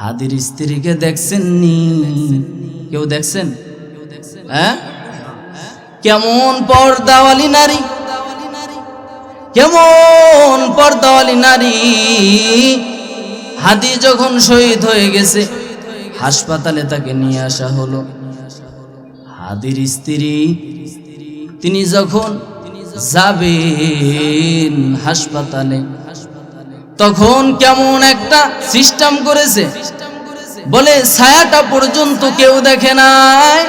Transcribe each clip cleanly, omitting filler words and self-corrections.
হাদির স্ত্রীকে দেখছেননি? কেউ দেখছেন? হ্যাঁ, কেমন পর্দাওয়ালি নারী, কেমন পর্দাওয়ালি নারী। হাদি যখন শহীদ হয়ে গেছে, হাসপাতালে তাকে নিয়ে আসা হলো। হাদির স্ত্রী তিনি যখন যাবেন হাসপাতালে, তখন কেমন একটা সিস্টেম করেছে, বলে ছায়াটা পর্যন্ত কেউ দেখে নাই।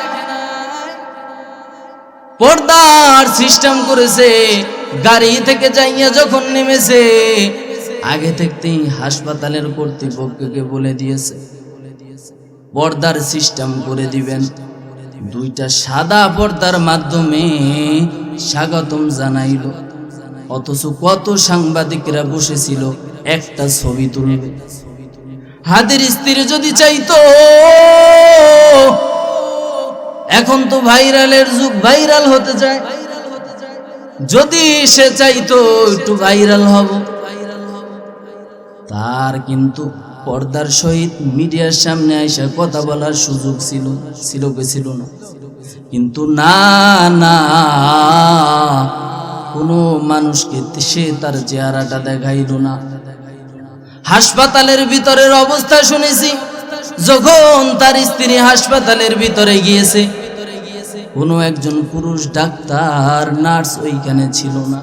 পর্দার সিস্টেম করেছে। গাড়ি থেকে যাইয়া যখন নেমেছে, আগে থেকেই হাসপাতালের কর্তৃপক্ষকে বলে দিয়েছে পর্দার সিস্টেম করে দিবেন। দুইটা সাদা পর্দার মাধ্যমে স্বাগতম জানাইল। অথচ কত সাংবাদিকরা বসেছিল একটা ছবি তুলবে। হাদির স্ত্রী যদি চাইতো, এখন তো ভাইরালের যুগ, ভাইরাল হতে চায়, যদি সে চাইতো একটু ভাইরাল হব, তার কিন্তু পর্দার সহিত মিডিয়ার সামনে এসে কথা বলার সুযোগ ছিল না। কিন্তু না না, কোনো মানুষকে সে তার চেহারাটা দেখাইল না। হাসপাতালের ভিতরের অবস্থা শুনেছি, যখন তার স্ত্রী হাসপাতালের ভিতরে গিয়েছে, কোনো একজন পুরুষ ডাক্তার নার্স ওইখানে ছিল না,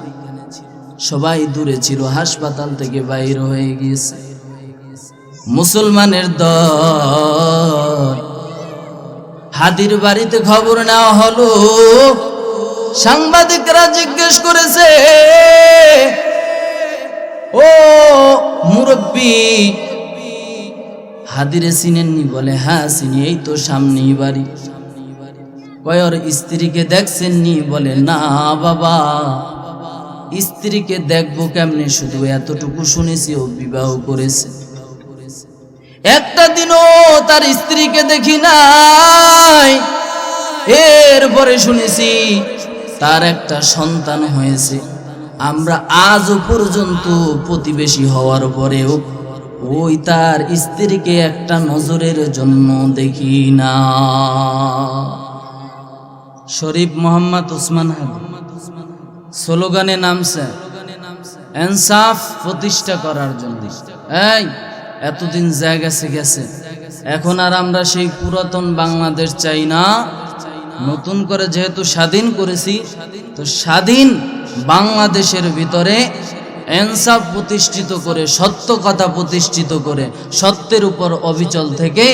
সবাই দূরে ছিল, হাসপাতাল থেকে বাইরে হয়ে গিয়েছে। মুসলমানের দল হাদির বাড়িতে খবর নেওয়া হলো। সাংবাদিকরা জিজ্ঞেস করেছে, ও মুরব্বী, হাদিরে চিনেননি? বলে হ্যাঁ চিনি, এই তো সামনেই বাড়ি। কয়র স্ত্রীকে দেখছেননি? বলে না বাবা, স্ত্রীকে দেখবো কেমনে, শুধু এতটুকু শুনেছি ও বিবাহ করেছে। একটা দিনও তার স্ত্রীকে দেখি নাই। এরপরে শুনেছি তার একটা সন্তান হয়েছে। আমরা আজও পর্যন্ত প্রতিবেশী হওয়ার পরেও ওই তার স্ত্রীকে একটা নজরের জন্য দেখি না। শরীফ মোহাম্মদ ওসমান হাদি স্লোগানে নামছে ইনসাফ প্রতিষ্ঠা করার জন্য। এই এতদিন জায়গা গেছে, এখন আর আমরা সেই পুরাতন বাংলাদেশ চাই না। নতুন করে যেহেতু স্বাধীন করেছি, তো স্বাধীন বাংলাদেশের ভিতরে ইনসাফ প্রতিষ্ঠিত করে, সত্য কথা প্রতিষ্ঠিত করে, সত্যের উপর অবিচল থেকে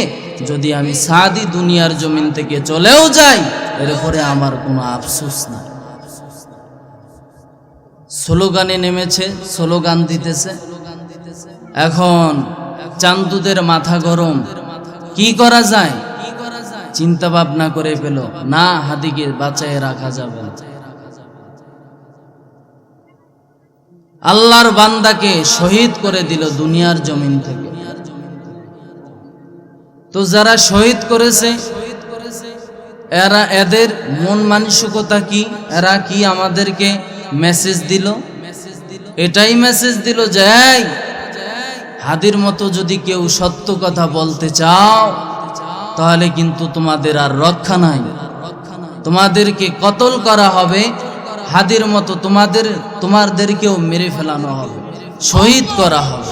যদি আমি সাদি দুনিয়ার জমিন থেকে চলেও যাই, এরপরে আমার কোনো আফসোস নাই। স্লোগানে নেমেছে, স্লোগান দিতেছে। এখন চান্দুদের মাথা গরম, কি করা যায়? চিন্তা ভাবনা করে পেল, না হাদিকে বাঁচায় রাখা যাবে না। আল্লাহর বান্দাকে শহীদ করে দিল দুনিয়ার জমিন থেকে। তো যারা শহীদ করেছে, এদের মন মানসিকতা কি? এরা কি আমাদেরকে মেসেজ দিল? এটাই মেসেজ দিল যে হাদির মতো যদি কেউ সত্য কথা বলতে চাও, তাহলে কিন্তু তোমাদের আর রক্ষা নাই, তোমাদেরকে কতল করা হবে। হাদির মতো তোমাদেরকেও মেরে ফেলানো হবে, শহীদ করা হবে।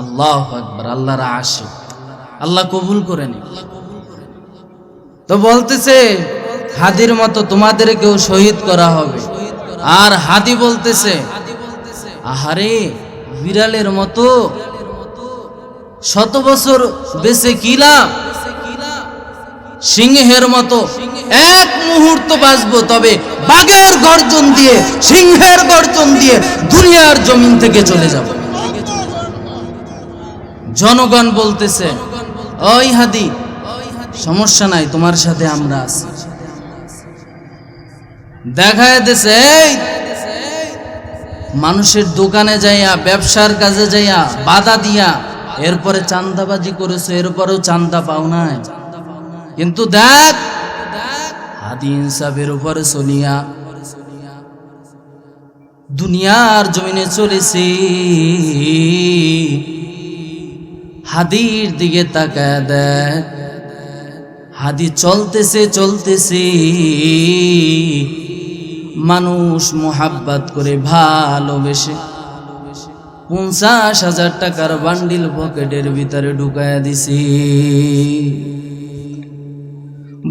আল্লাহু আকবার, আল্লাহর আশিক, আল্লাহ কবুল করে নি। তো বলতেছে হাদির মতো তোমাদেরকেও শহীদ করা হবে। আর হাদি বলতেছে, আহারে বিড়ালের মতো 100 বছর বেঁচে কি লাভ, সিংহের মতো এক মুহূর্ত বাঁচবো, তবে বাঘের গর্জন দিয়ে, সিংহের গর্জন দিয়ে দুনিয়ার জমিন থেকে চলে যাব। জনগণ বলতেছে, ওই হাদি সমস্যা নাই, তোমার সাথে আমরা আছি। দেখা যাচ্ছে মানুষের দোকানে যাইয়া, ব্যবসার কাজে যাইয়া বাধা দিয়া, এরপরে চাঁদাবাজি করেছে, এরপরেও চাঁদা পাও নাই। কিন্তু দেখ হাদি ইনসাফের উপরে চলিয়া দুনিয়ার জমিনে চলেছে। হাদির দিকে তাকায় দেয়। হাদি চলতেছে চলতেছে, মানুষ মোহাব্বত করে ভালোবেসে 50,000 টাকার বান্ডিল পকেটের ভিতরে ঢুকায়া দিছি।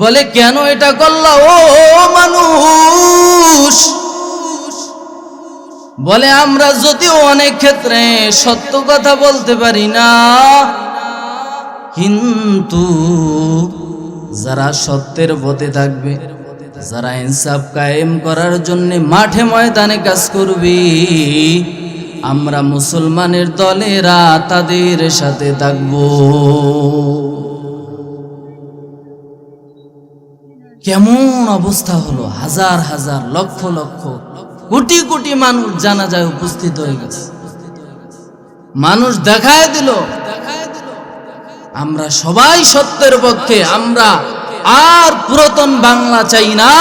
বলে কেন এটা করলা ও মানুষ? বলে আমরা যদিও অনেক ক্ষেত্রে সত্য কথা বলতে পারি না, কিন্তু যারা সত্যের পথে থাকবে, যারা ইনসাফ কায়েম করার জন্য মাঠে ময়দানে কাজ করবে, আমরা মুসলমানের দলেরা তাদের সাথে থাকব। কেমন অবস্থা হলো! হাজার হাজার লক্ষ লক্ষ কোটি কোটি মানুষ জানাজায় উপস্থিত হয়ে গেছে। মানুষ দেখায় দিল আমরা সবাই সত্যের পক্ষে। আমরা আর পুরাতন বাংলা চাই না,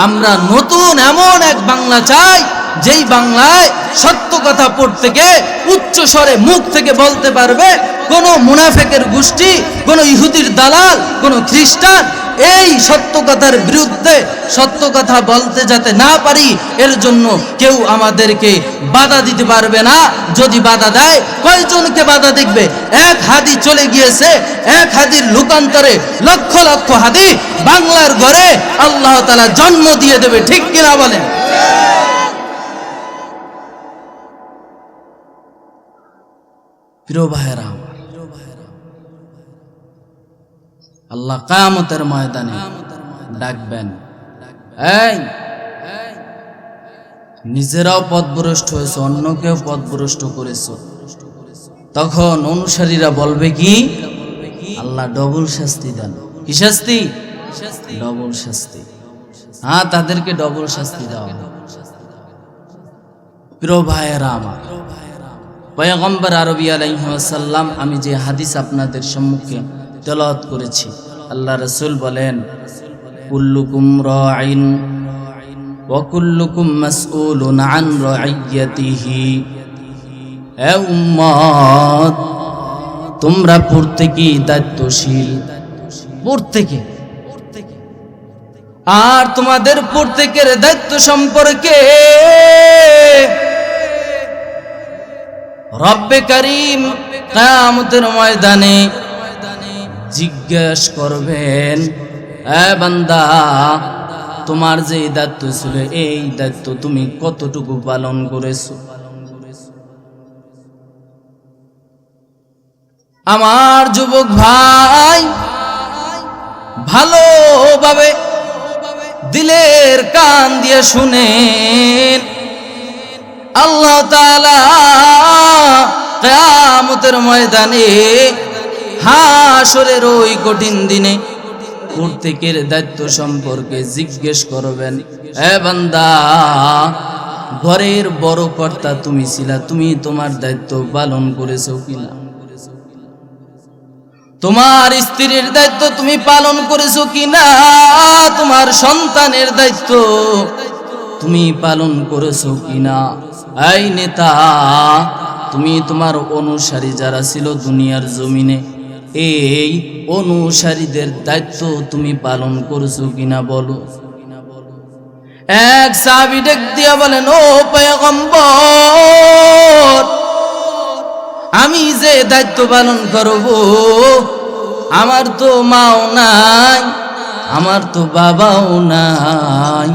আমরা নতুন এমন এক বাংলা চাই যেই বাংলায় সত্য কথা পড়তে গিয়ে উচ্চ স্বরে মুখ থেকে বলতে পারবে কোন মুনাফেকের গোষ্ঠী, কোন ইহুদির দালাল, কোন খ্রিস্টান এই সত্য কথার বিরুদ্ধে সত্য কথা বলতে যাতে না পারি, এর জন্য কেউ আমাদেরকে বাধা দিতে পারবে না। যদি বাধা দেয়, কয়জনকে বাধা দেখবে? এক হাদি চলে গিয়েছে, এক হাদির লোকান্তরে লক্ষ লক্ষ হাদি বাংলার ঘরে আল্লাহ তাআলা জন্ম দিয়ে দেবে। ঠিক কিনা বলেন? প্রিয় ভাইরা, আল্লাহ কিয়ামতের ময়দানে ডাকবেন, এই নিজেরাও পথভ্রষ্ট হয়েছে, অন্যকেও পথভ্রষ্ট করেছ। তখন অনুসারীরা বলবে কি? আল্লাহ ডবল শাস্তি দেন। কি শাস্তি? ডবল শাস্তি। হ্যাঁ, তাদেরকে ডবল শাস্তি দেওয়া হবে। প্রিয় ভাইয়েরা আমার, পয়গম্বর আরবি আলাইহিস সালাম আমি যে হাদিস আপনাদের সম্মুখে তেলাওয়াত করেছি, আল্লাহ রাসূল বলেন, কুল্লুকুম রাঈন ওয়া কুল্লুকুম মাসউলুন আন রাইয়াতিহি। হে উম্মত, তোমরা প্রত্যেকেই দায়িত্বশীল, প্রত্যেকে। আর তোমাদের প্রত্যেকের দায়িত্ব সম্পর্কে রব্বে কারীম কিয়ামতের ময়দানে জিজ্ঞেস করবেন, এ বান্দা, তোমার যে দায়িত্ব ছিল এই দায়িত্ব তুমি কতটুকু পালন করেছো? আমার যুবক ভাই, ভালোভাবে দিলের কান দিয়ে শুনেন, আল্লাহ তাআলা কিয়ামতের ময়দানে হাসরের ওই কঠিন দিনে প্রত্যেকের দায়িত্ব সম্পর্কে জিজ্ঞেস করবেন, হে বান্দা, ঘরের বড় কর্তা তুমি ছিলা, তুমি তোমার দায়িত্ব পালন করেছো কিনা? তোমার স্ত্রীর দায়িত্ব তুমি পালন করেছো কিনা? তোমার সন্তানের দায়িত্ব তুমি পালন করেছো কিনা? এই নেতা, তুমি তোমার অনুসারী যারা ছিল দুনিয়ার জমিনে, এই অনুসারীদের দায়িত্ব তুমি পালন করছো কিনা বলো। এক সাহাবী ডাক দিয়া বলেন, ও পয়গম্বর, আমি যে দায়িত্ব পালন করব, আমার তো মাও নাই, আমার তো বাবাও নাই,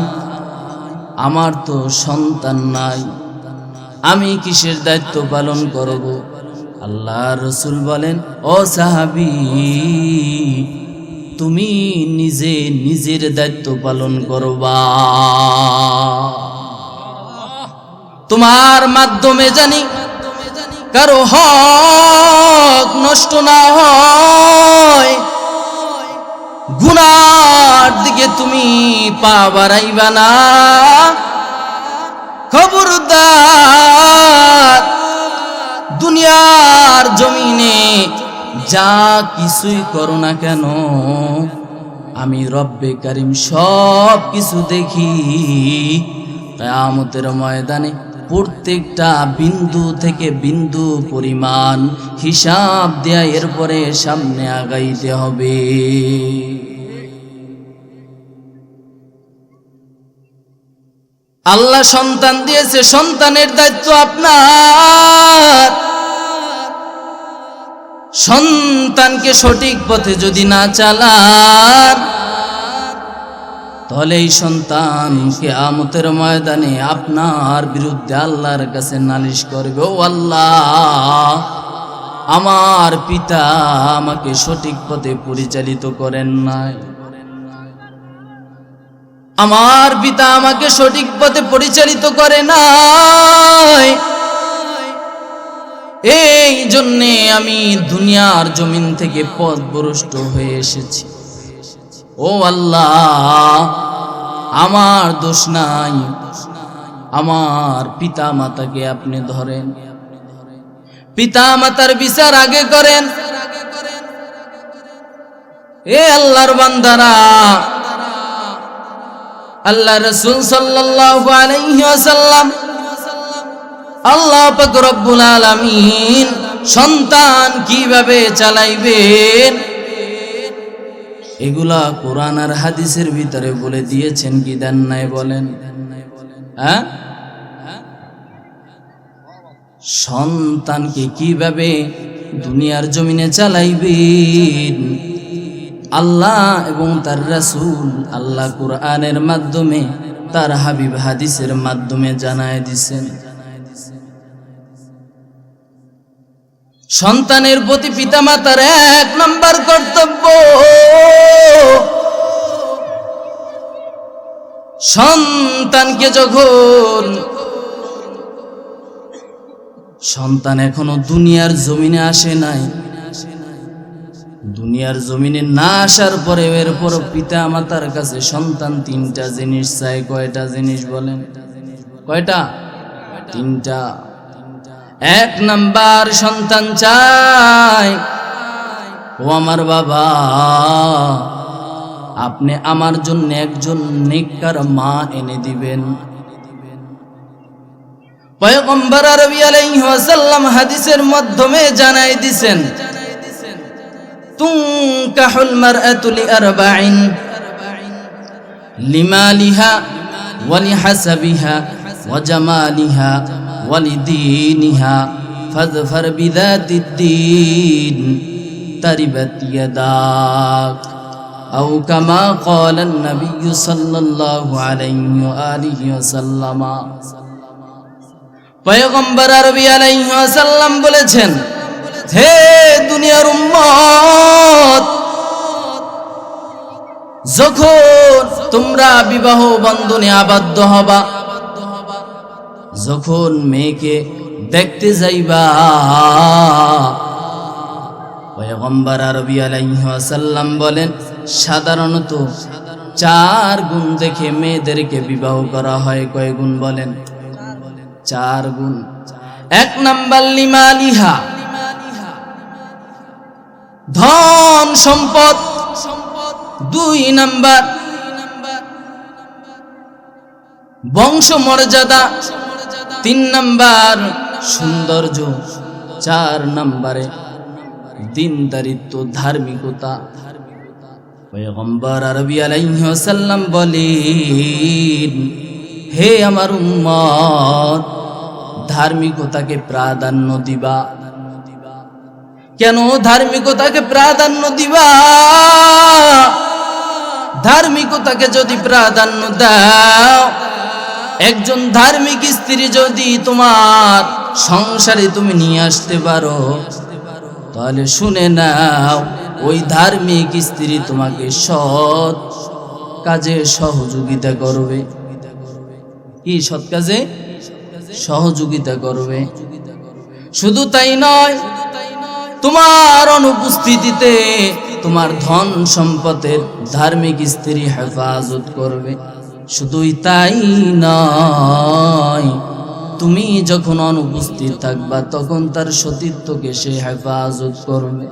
আমার তো সন্তান নাই, আমি কিসের দায়িত্ব পালন করব? আল্লাহ রাসূল বলেন, ও সাহাবী, তুমি নিজে নিজের দায়িত্ব পালন করবা। তোমার মাধ্যমে জানি কারো হক নষ্ট না হয়, গুনার দিকে তুমি পা বাড়াইবা না। খবরদার, দুনিয়ার জমিনে যা কিছুই করো না কেন, আমি রব্বে কারীম সব কিছু দেখি। কিয়ামতের ময়দানে প্রত্যেকটা বিন্দু থেকে বিন্দু পরিমাণ হিসাব দেয়া, এরপরে সামনে আগাইতে হবে। আল্লাহ সন্তান দিয়েছে, সন্তানের দায়িত্ব আপনার। সন্তানকে সঠিক পথে যদি না চালান, তাহলে এই সন্তান কিয়ামতের ময়দানে আপনার বিরুদ্ধে আল্লাহর কাছে নালিশ করবে, ও আল্লাহ, আমার পিতা আমাকে সঠিক পথে পরিচালিত করেন নাই, আমার পিতা আমাকে সঠিক পথে পরিচালিত করে নাই, এই জন্যে আমি দুনিয়ার জমিন থেকে পথভ্রষ্ট হয়ে এসেছি। ও আল্লাহ, আমার দোষ নাই, আমার পিতা মাতাকে আপনি ধরেন, পিতা মাতার বিচার আগে করেন। এ আল্লাহর বান্দারা, আল্লাহ রাসূল সাল্লাল্লাহু আলাইহি ওয়াসাল্লাম, আল্লাহ পাক রব্বুল আলামিন সন্তান কিভাবে চালাইবেন এগুলা কোরআন আর হাদিসের ভিতরে বলে দিয়েছেন কি দেন নাই বলেন? হ্যাঁ, সন্তানকে কিভাবে দুনিয়ার জমিনে চালাইবেন আল্লাহ এবং তার রাসূল, আল্লাহ কোরআনের মাধ্যমে, তার হাবিব হাদিসের মাধ্যমে জানায় দিছেন। সন্তানের প্রতি পিতামাতার 1 নম্বর কর্তব্য, সন্তানকে যখন সন্তান এখনো দুনিয়ার জমিনে আসে নাই, দুনিয়ার জমিনে না আসার পরে এরপর পিতা মাতার কাছে সন্তান 3টা জিনিস চায়। কয়টা জিনিস বলেন? কয়টা? 3টা। 1 নাম্বার সন্তান চায়, ও আমার বাবা, আপনি আমার জন্য একজন নেককার মা এনে দিবেন। পয়গম্বর আরবি আলাইহি ওয়াসাল্লাম হাদিসের মাধ্যমে জানাই দিবেন, তুনকাহুল মারআতু লিআরবাইন, লিমালিহা ওয়া লিহাসাবিহা ওয়া জামালিহা ওয়া লিদীনিহা ফাযফার বিযাতিদ-দীন তারিবাত ইয়াদাক, আও কামা ক্বালা an-নাবিয়্যু সাল্লাল্লাহু আলাইহি ওয়া আলিহি ওয়াসাল্লাম। পয়গম্বর আরবি আলাইহি ওয়াসাল্লাম বলেছেন, হে দুনিয়ার উম্মত, যখন তোমরা বিবাহ বন্ধনে আবদ্ধ হবা, যখন মেয়েকে দেখতে যাইবা, পয়গম্বর আরবি আলাইহি ওয়াসাল্লাম বলেন, সাধারণত 4 গুণ দেখে মেয়েদেরকে বিবাহ করা হয়। কয় গুণ বলেন? 4 গুণ। 1 নাম্বার লিমালিহা, ধন সম্পদ। 2 নাম্বার বংশ মর্যাদা। 3 নাম্বার সৌন্দর্য। 4 নাম্বারে দিনদারিত্ব, ধার্মিকতা। পয়গম্বর আরবি আলাইহি ওয়াসাল্লাম বলেন, হে আমার উম্মত, ধার্মিকতাকে প্রাধান্য দিবা। কেন ধার্মিকতাকে প্রাধান্য দিবা? ধার্মিকতাকে যদি প্রাধান্য দাও, একজন ধার্মিক স্ত্রী যদি তোমার সংসারে তুমি নিয়ে আসতে পারো, তাহলে শুনে নাও, ওই ধার্মিক স্ত্রী তোমাকে সৎ কাজে সহযোগিতা করবে। কি সৎ কাজে সহযোগিতা করবে? শুধু তাই নয়, তোমার অনুপস্থিতিতে তোমার ধন সম্পদের ধার্মিক স্ত্রী হেফাজত করবে। শুধুই তাই নয়, তুমি যখন অনুপস্থিত থাকবা তখন তার সতীত্বকে সে হেফাজত করবে।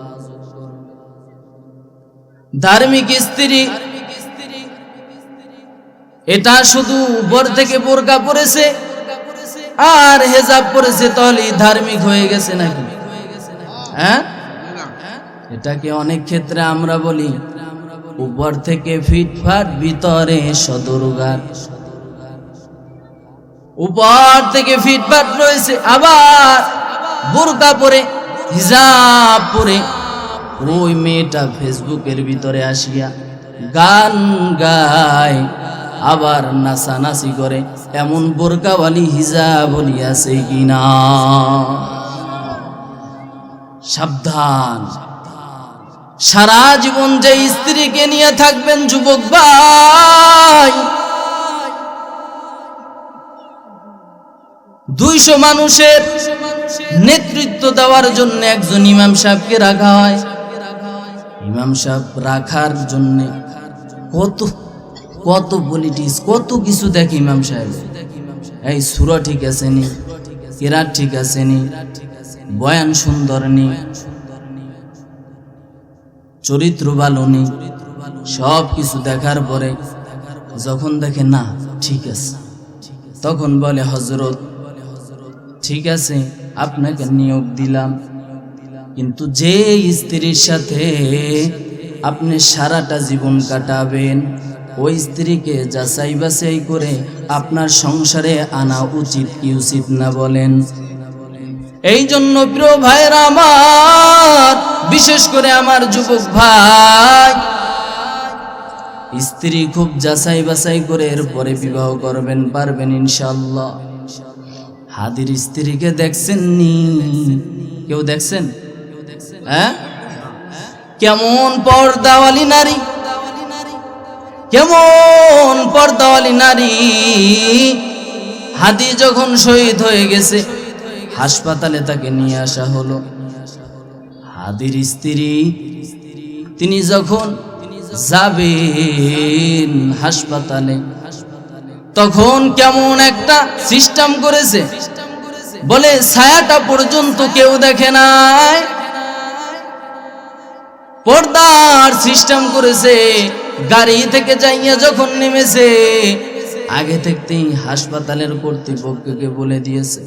ধার্মিক স্ত্রী এটা শুধু উপর থেকে বোরকা পরেছে আর হেজাব পরেছে তাহলে ধার্মিক হয়ে গেছে নাকি? হ্যাঁ, এটাকে অনেক ক্ষেত্রে আমরা বলি উপর থেকে ফিটফাট ভিতরে সদরগার। উপর থেকে ফিটফাট রয়েছে, আবার বোরকা পরে হিজাব পরে ওই মেয়েটা ফেসবুকের ভিতরে আসিয়া গান গায়, আবার নাচানাচি করে। এমন বোরকাওয়ালি হিজাবওয়ালি আছে কিনা? সাবধান। সারা জীবন যে স্ত্রীকে নিয়ে থাকবেন যুবক ভাই, 200 মানুষের নেতৃত্ব দেওয়ার জন্য একজন ইমাম সাহেবকে রাখা হয়। ইমাম সাহেব রাখার জন্য কত কত পলিটিক্স, কত কিছু দেখে ইমাম সাহেব। এই সূরা ঠিক আছে নি, কিরাত ঠিক আছে নি, বয়ান সুন্দর নি, চরিত্র ভালো নি, সব কিছু দেখার পরে যখন দেখে না ঠিক আছে, তখন বলে হযরত ঠিক আছে আপনাকে নিয়োগ দিলাম, কিন্তু যে স্ত্রীর সাথে আপনি সারাটা জীবন কাটাবেন ওই স্ত্রীকে যাচাই বাছাই করে আপনার সংসারে আনা উচিত কি উচিত না বলেন? এই জন্য প্রিয় ভাইরা আমার, বিশেষ করে আমার যুবক ভাই, স্ত্রী খুব যাচাই বাছাই করে এরপরে বিবাহ করবেন, পারবেন ইনশাআল্লাহ। হাদির স্ত্রীকে দেখছেন নি? কেউ দেখছেন? হ্যাঁ, কেমন পর্দাওয়ালি নারী, কেমন পর্দাওয়ালি নারী। হাদি যখন শহীদ হয়ে গেছে, হাসপাতালে তাকে নিয়ে আসা হলো। হাদির স্ত্রী তিনি যখন যাবেন হাসপাতালে, তখন কেমন একটা সিস্টেম করেছে, বলে ছায়াটা পর্যন্ত কেউ দেখে নাই, পর্দার সিস্টেম করেছে। গাড়ি থেকে যাইয়া যখন নেমেছে, আগে থেকেই হাসপাতালের কর্তৃপক্ষকে বলে দিয়েছে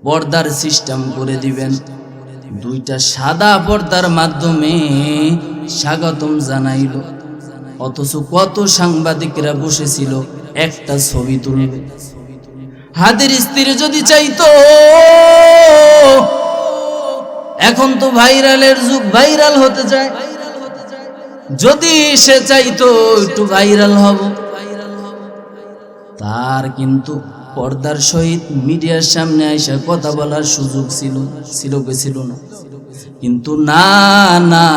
পর্দার সিস্টেম করে দিবেন। 2টা সাদা পর্দার মাধ্যমে স্বাগতম জানাইল, অথচ কত সাংবাদিকরা বসেছিল একটা ছবি তুলবে। হাদির স্ত্রী যদি চাইতো, এখন তো ভাইরালের যুগ, ভাইরাল হতে চায়, যদি সে চাইতো একটু ভাইরাল হব, তার কিন্তু পর্দার সহিত মিডিয়ার সামনে আইসা কথা বলার সুযোগ ছিল কি ছিল না? কিন্তু না না,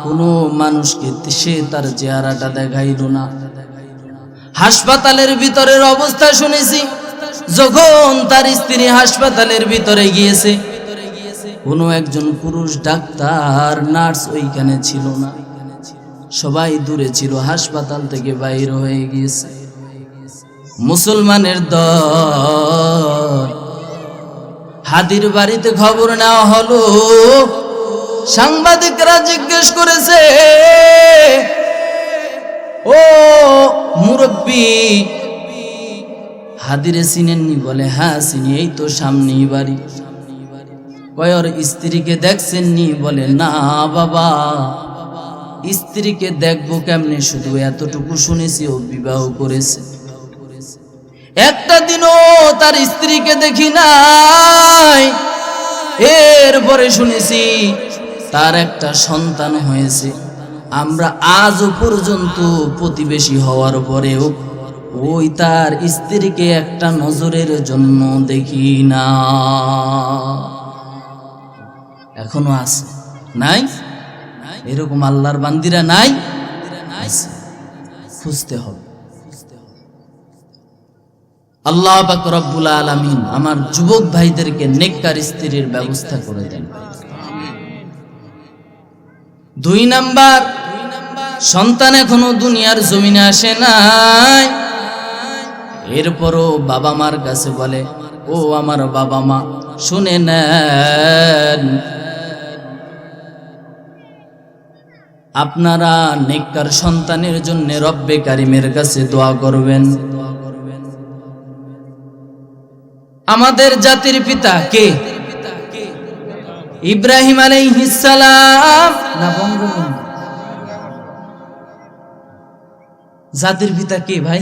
কোনো মানুষকে সে তার চেহারাটা দেখাইল না। হাসপাতালের ভিতরের অবস্থা শুনেছি, যখন তার স্ত্রী হাসপাতালের ভিতরে গিয়েছে, কোনো একজন পুরুষ ডাক্তার নার্স ওইখানে ছিল না, সবাই দূরে ছিল, হাসপাতাল থেকে বাইর হয়ে গিয়েছে। মুসলমানের দল, হাদির বাড়িতে খবর নেওয়া হলো। সাংবাদিকরা জিজ্ঞেস করেছে, ও মুরব্বী, হাদিরে চিনেননি? বলে হ্যাঁ চিনি, এই তো সামনেই বাড়ি। কয়র স্ত্রীকে দেখছেননি? বলে না বাবা, স্ত্রীকে দেখবো কেমনে, শুধু এতটুকু শুনেছি ও বিবাহ করেছে, একটা দিনও তার স্ত্রীকে দেখি নাই। এরপরে শুনেছি তার একটা সন্তান হয়েছে। আমরা আজও পর্যন্ত প্রতিবেশী হওয়ার পরেও ওই তার স্ত্রীকে একটা নজরের জন্য দেখি না। এখনো আছে নাই? এরকম আল্লাহর বান্দিরা নাই? খুঁজতে হবে। আল্লাহ পাক রব্বুল আলামিন আমার যুবক ভাইদেরকে নেককার স্ত্রীর ব্যবস্থা করে দেন। 2 নাম্বার, সন্তান এখনো দুনিয়ার জমিনে আসে নাই, এরপরও বাবা মার কাছে বলে, ও আমার বাবা মা শুনে নেন, আপনারা নেককার সন্তানের জন্য রব্বে কারিমের কাছে দোয়া করবেন। আমাদের জাতির পিতা কে? ইব্রাহিম আলাইহিস সালাম না বঙ্গবন্ধু? জাতির পিতা কে ভাই?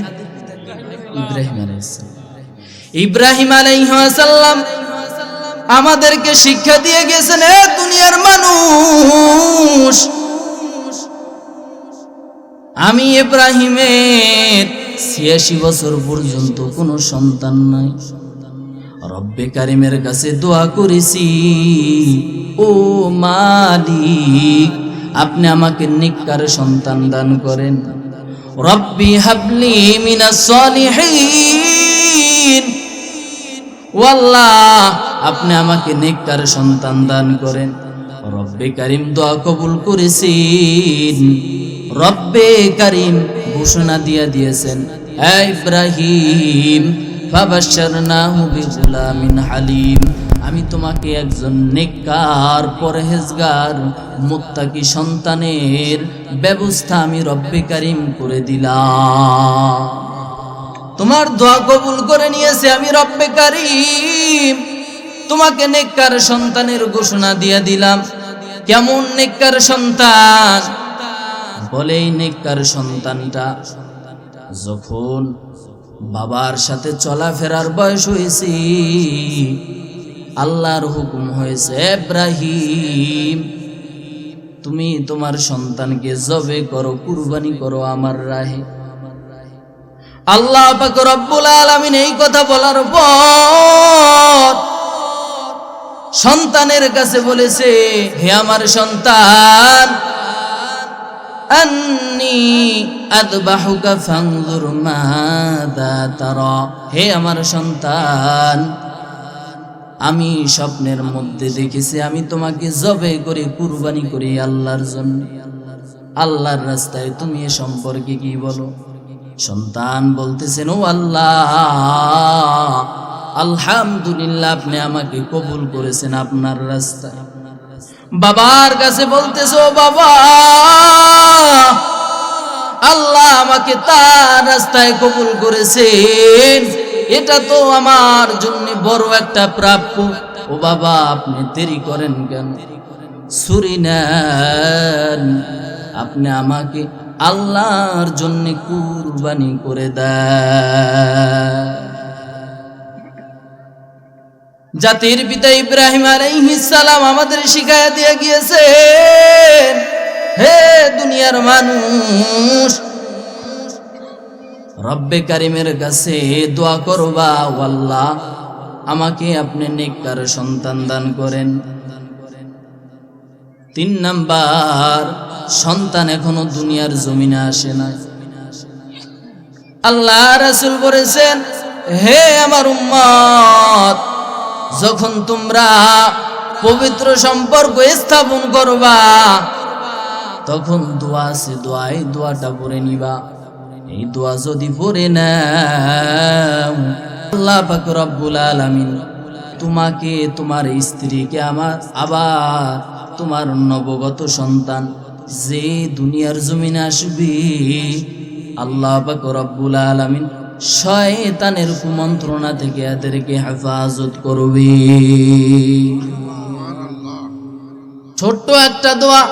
ইব্রাহিম আলাইহিস সালাম। ইব্রাহিম আলাইহিস সালাম আমাদেরকে শিক্ষা দিয়ে গেছেন, এ দুনিয়ার মানুষ, আমি ইব্রাহিমের ৮৬ বছর পর্যন্ত কোনো সন্তান নাই, রব্বে কারিমের কাছে দোয়া করেছি, ও মালিক আপনি আমাকে নেককার সন্তান দান করেন, রব্বি হাবলি মিনাস সলিহিন, ও আল্লাহ আপনি আমাকে নেককার সন্তান দান করেন। রব্বে কারিম দোয়া কবুল করেছেন। রব্বে কারিম ঘোষণা দিয়েছেন, হে ইব্রাহিম ফাবাশশারনাহু বিগুলামিন হালিম, আমি তোমাকে একজন নেককার পরহেজগার মুত্তাকি সন্তানের ব্যবস্থা আমি রব্বে কারিম করে দিলাম। তোমার দোয়া কবুল করে নিয়েছে আমি রব্বে কারিম, তোমাকে নেককার সন্তানের ঘোষণা দিয়ে দিলাম। কেমন নেককার সন্তান? বলে এই নেককার সন্তানটা যখন বাবার সাথে চলাফেরার বয়স হয়েছে, আল্লাহর হুকুম হয়েছে, ইব্রাহিম তুমি তোমার সন্তানকে জবে করো, কুরবানি করো আমার রাহে। আল্লাহ পাক রব্বুল আলামিন এই কথা বলার পর সন্তানের কাছে বলেছে, হে আমার সন্তান, আন্নী আযবাহুকা ফানজুর মাযা তারা, হে আমার সন্তান আমি স্বপ্নের মধ্যে দেখেছি আমি তোমাকে জবে করে কুরবানি করি আল্লাহর জন্য, আল্লাহর রাস্তায়, তুমি এ সম্পর্কে কি বলো? সন্তান বলতেছেন, ও আল্লাহ আলহামদুলিল্লাহ আপনি আমাকে কবুল করেছেন আপনার রাস্তায়। বাবার কাছে বলতেছে, ও বাবা আল্লাহ আমাকে তার রাস্তায় কবুল করেছেন, এটা তো আমার জন্য বড় একটা প্রাপ্য। ও বাবা আপনি দেরি করেন কেন? ছুরি নেন, আপনি আমাকে আল্লাহর জন্য কুরবানি করে দেন। জাতির পিতা ইব্রাহিম আলাইহিস সালাম আমাদের শিখায়া দিয়ে গিয়েছেন, হে দুনিয়ার মানুষ রব্বে কারিমের কাছে দোয়া করবা, ও আল্লাহ আমাকে আপনি নেককার সন্তান দান করেন। ৩ নাম্বার, সন্তান এখনো দুনিয়ার জমিনে আসে না। আল্লাহ রাসূল বলেছেন, হে আমার উম্মত যখন তোমরা পবিত্র সম্পর্ক স্থাপন করবা তখন দোয়া আছে, দোয়াটা পড়ে নিবা। এই দোয়া যদি পড়ে নাও আল্লাহ পাক রব্বুল আলামিন তোমাকে, তোমার স্ত্রীকে, আমার আবার তোমার নবগত সন্তান যে দুনিয়ার জমিনে আসবে, আল্লাহ পাক রব্বুল আলামিন শয়তানের কুমন্ত্রণা থেকে এদেরকে হেফাজত করবে। ছোট্ট একটা দোয়া,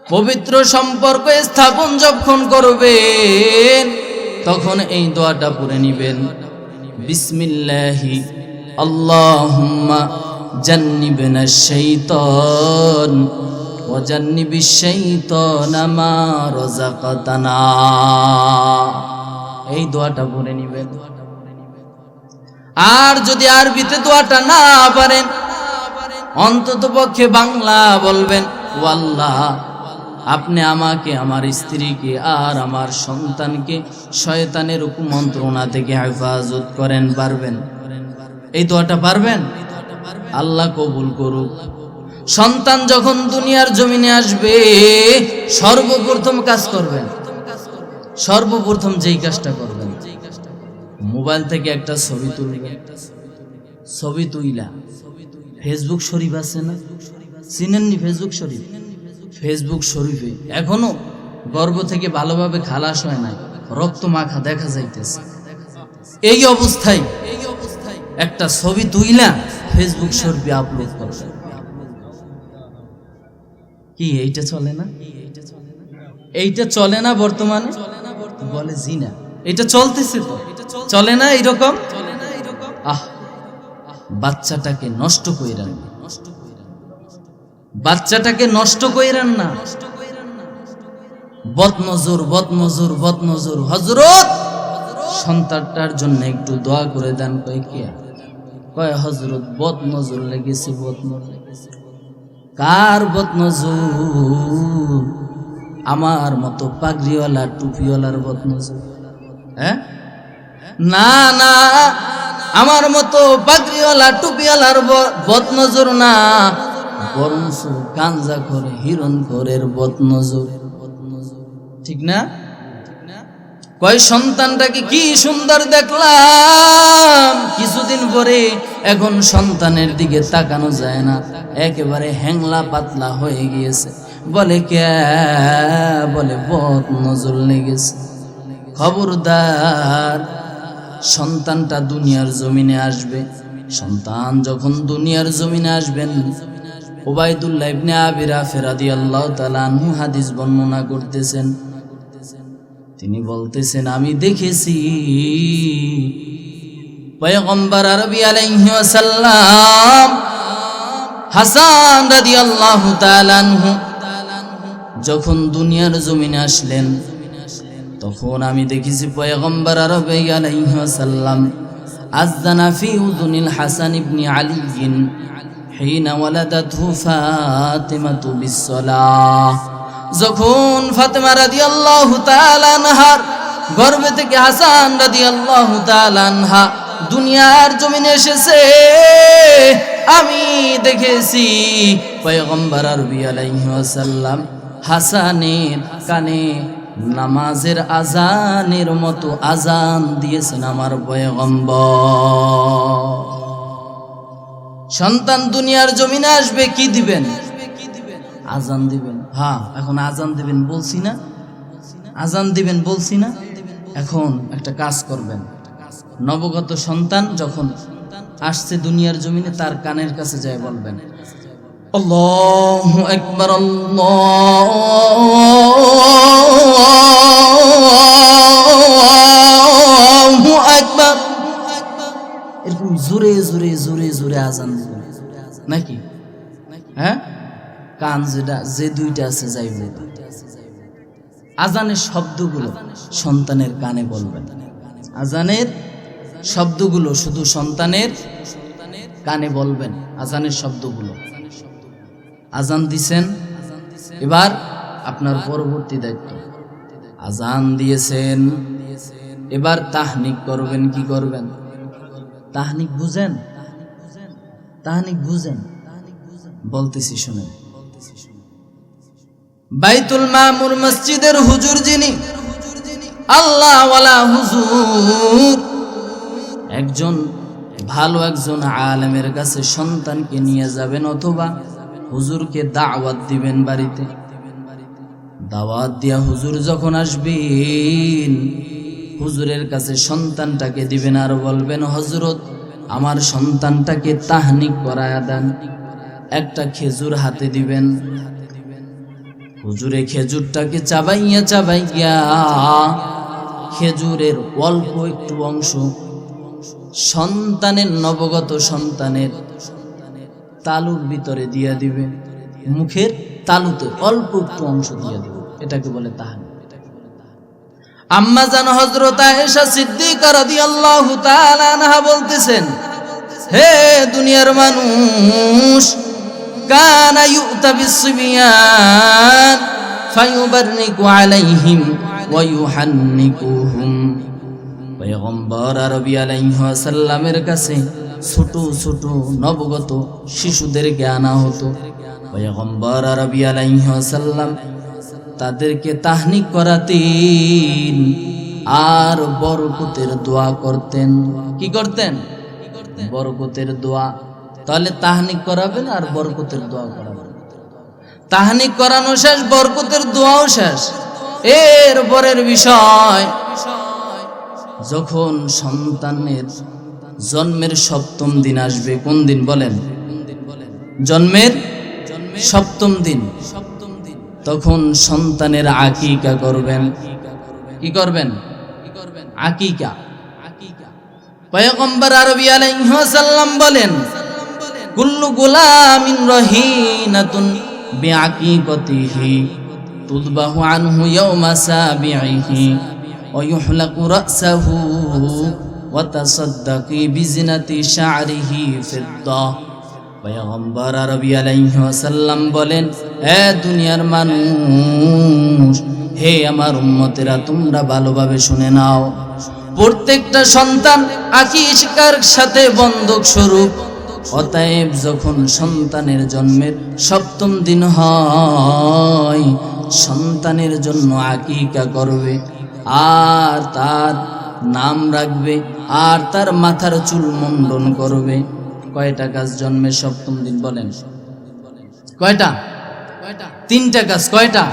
পবিত্র সম্পর্ক স্থাপন যখন করবেন তখন এই দোয়াটা পড়ে নিবেন, বিসমিল্লাহি আল্লাহুম্মা জান্নিবনাশ শাইতান ওয়া জান্নিবিশ শাইতানা মা রাযাকাতানা। এই দোয়াটা পড়ে নিবেন। আর যদি আরবিতে দোয়াটা না পারেন অন্তত পক্ষে বাংলা বলবেন, ও আল্লাহ আপনি আমাকে, আমার স্ত্রীকে আর আমার সন্তানকে শয়তানের কুমন্ত্রণা থেকে হেফাজত করেন। পারবেন? এই দোয়াটা পারবেন? আল্লাহ কবুল করুক। সন্তান যখন দুনিয়ার জমিনে আসবে সর্বপ্রথম কাজ করবেন, সর্বপ্রথম যেই কাজটা করবেন, মোবাইল থেকে একটা ছবি তুলবেন। ছবি তুইলা ফেসবুক শরীফ আছে না, চিনেননি ফেসবুক শরীফ? ফেসবুক শরীফে এখনো গর্ভ থেকে ভালোভাবে খালাস হয় নাই, রক্ত মাখা দেখা যাইতেছে। এই অবস্থায় একটা ছবি তুইলা ফেসবুক ছবি আপলোড করবে, কি এইটা চলে না? এইটা চলে না বর্তমানে? বলে জি না, এটা চলতেছে তো, চলে না এইরকম? বাচ্চাটাকে নষ্ট কইরান না, বাচ্চাটাকে নষ্ট কইরান না। বদনজর বদনজর বদনজর। হযরত সন্তানটার জন্য একটু দোয়া করে দেন। কয় হযরত বদনজর লেগেছে। বদনজর কার বদনজর? আমার মতো পাগড়িওয়ালা টুপিওয়ালার বদনজর? হ্যাঁ, না না, আমার মতো পাগড়িওয়ালা টুপিওয়ালার বদনজর না, বরং গাঞ্জা করে হিরণ করের বদনজর। ঠিক না? কয় সন্তানটাকে কি সুন্দর দেখলাম, কিছুদিন পরে এখন সন্তানের দিকে তাকানো যায় না, একেবারে হ্যাংলা পাতলা হয়ে গিয়েছে। বলে কে? বলে বদনজর লেগেছে। খবরদার, সন্তানটা দুনিয়ার জমিনে আসবে। সন্তান যখন দুনিয়ার জমিনে আসবেন, উবাইদুল্লাহ ইবনে আবি রাফি রাদিয়াল্লাহু তাআলা আনহু হাদিস বর্ণনা করতেছেন। তিনি বলতেছেন, আমি দেখেছি পয়গম্বর আরবি আলাইহি ওয়াসাল্লাম হাসান রাদিয়াল্লাহু তাআলা আনহু যখন দুনিয়ার জমিনে আসলেন, তখন আমি দেখেছি পয়গম্বর আরবি আলাইহি ওয়াসাল্লাম আযানা ফি উযুনিল হাসান ইবনে আলী হিনা ওয়ালাদাতহু ফাতিমাতু বিসসালাহ। যখন ফাতেমা রাদিয়াল্লাহু তাআলা আনহার গর্ভে থেকে হাসান রাদিয়াল্লাহু তাআলা আনহা দুনিয়ার জমিনে এসেছে, আমি দেখেছি পয়গম্বর আরবি আলাইহি ওয়াসাল্লাম হাসানের কানে নামাজের আজানের মতো আজান দিয়েছেন আমার পয়গম্বর। সন্তান দুনিয়ার জমিনে আসবে, কি দিবেন? আজান দিবেন। হ্যাঁ, এখন আজান দিবেন বলছি না? আজান দিবেন বলছি না? এখন একটা কাজ করবেন, নবগত সন্তান যখন আসছে দুনিয়ার জমিনে, তার কানের কাছে যায় বলবেন, আল্লাহু আকবার, আল্লাহু আকবার। এরকম জোরে জোরে জোরে জোরে আজান দিবেন নাকি? হ্যাঁ, কান যেটা যে দুইটা আছে যাইবে। আজানের শব্দগুলো সন্তানের কানে বলবেন। আজানের শব্দগুলো শুধু সন্তানের কানে বলবেন। আজানের শব্দগুলো আজান দিছেন, এবার আপনার পরবর্তী দায়িত্ব, আজান দিয়েছেন, এবার তাহনিক করবেন। কি করবেন? তাহনিক বুঝেন? তাহনিক বুঝেন? বলতেছি শুনেন। বাইতুল মামুর মসজিদের হুজুর যিনি, আল্লাহ ওয়ালা হুজুর, একজন ভালো একজন আলেমের কাছে সন্তানকে নিয়ে যাবেন, অথবা হুজুরকে দাওয়াত দিবেন বাড়িতে। দাওয়াত দিয়া হুজুর যখন আসবেন, হুজুরের কাছে সন্তানটাকে দিবেন আর বলবেন, হযরত আমার সন্তানটাকে তাহনিক করায়া দেন। একটা খেজুর হাতে দিবেন, হুজুরে খেজুরটাকে চাবাইয়া চাবাইয়া খেজুরের অল্প একটু অংশ সন্তানের, নবগত সন্তানের তালুর ভিতরে দিয়া দিবে, মুখের তালুতে অল্প একটু অংশ দিয়া দিবে। এটাকে বলে তাহনিক। আম্মা জান হযরত আয়েশা সিদ্দিকা রাদিয়াল্লাহু তাআলা আনহা বলতেছেন, হে দুনিয়ার মানুষ, কানা ইউতা বিসবিয়ান ফায়ুবারনিকু আলাইহিম ওয়া ইউহান্নিকুহুম। পয়গম্বর আরবি আলাইহি ওয়াসাল্লামের কাছে ছোট ছোট নবগত শিশুদেরকে আনা হতো। পয়গম্বর আরবি আলাইহি ওয়াসাল্লাম তাদেরকে তাহনিক করাতেন আর বরকতের দোয়া করতেন। কি করতেন? বরকতের দোয়া। তাহলে তাহনিক করাবেন আর বরকতের দোয়া করাবেন। তাহনিক করানো শেষ, বরকতের দোয়াও শেষ। এর পরের বিষয়, যখন সন্তানের জন্মের সপ্তম দিন আসবে, কোন দিন বলেন? জন্মের সপ্তম দিন, তখন সন্তানের আকিকা করবেন। কি করবেন? আকিকা। পয়গম্বর আরবি আলাইহিস সালাম বলেন, কুল্লু গুলামিন রহিনাতুন বিআকিকাতিহি তুযবাহু আনহু ইয়াওমা সাবিহি ওয়া ইউহলাকু রাসহু ওয়া তাসাদ্দাকি বিজিনাতি শা'রিহি ফিদ্দা। পয়গম্বর আরবি আলাইহিস সালাম বলেন, হে দুনিয়ার মানুষ, হে আমার উম্মতেরা, তোমরা ভালোভাবে শুনে নাও। প্রত্যেকটা সন্তান আকিকার সাথে বন্ধক স্বরূপ। অতএব যখন সন্তানের জন্মের সপ্তম দিন হয়, সন্তানের জন্য আকিকা করবে, আর তার নাম রাখবে, আর তার মাথার চুল মুন্ডন করবে। কয়টা কাজ জন্মের সপ্তম দিন বলেন? কয়টা? তিনটা কাজ। কয়টা?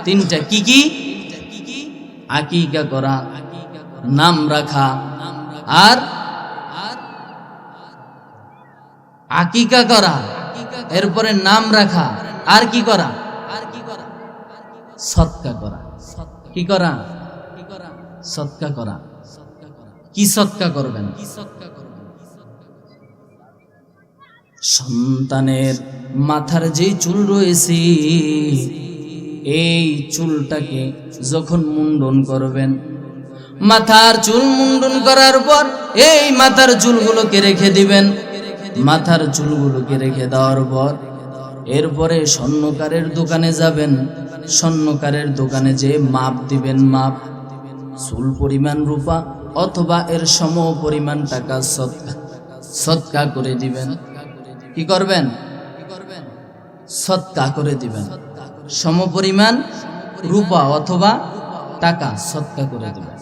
তিনটা। কি কি? আকিকা করা, নাম রাখা, আর আকিকা করা, এরপরে নাম রাখা, আর কি করা? সদকা করা। কি করা? সদকা করা। কি সদকা করবেন? সন্তানের মাথার যে চুল রয়েছে, এই চুলটাকে যখন মুন্ডন করবেন, মাথার চুল মুন্ডন করার পর এই মাথার চুলগুলোকে রেখে দিবেন। মাথার চুলগুলোকে রেখে দেওয়ার পর এরপরে স্বর্ণকারের দোকানে যাবেন। স্বর্ণকারের দোকানে যে মাপ দিবেন, মাপ চুল পরিমাণ রূপা অথবা এর সম পরিমাণ টাকা সদকা করে দিবেন। কি করবেন? সদকা করে দিবেন। সম পরিমাণ রূপা অথবা টাকা সদকা করে দিবেন।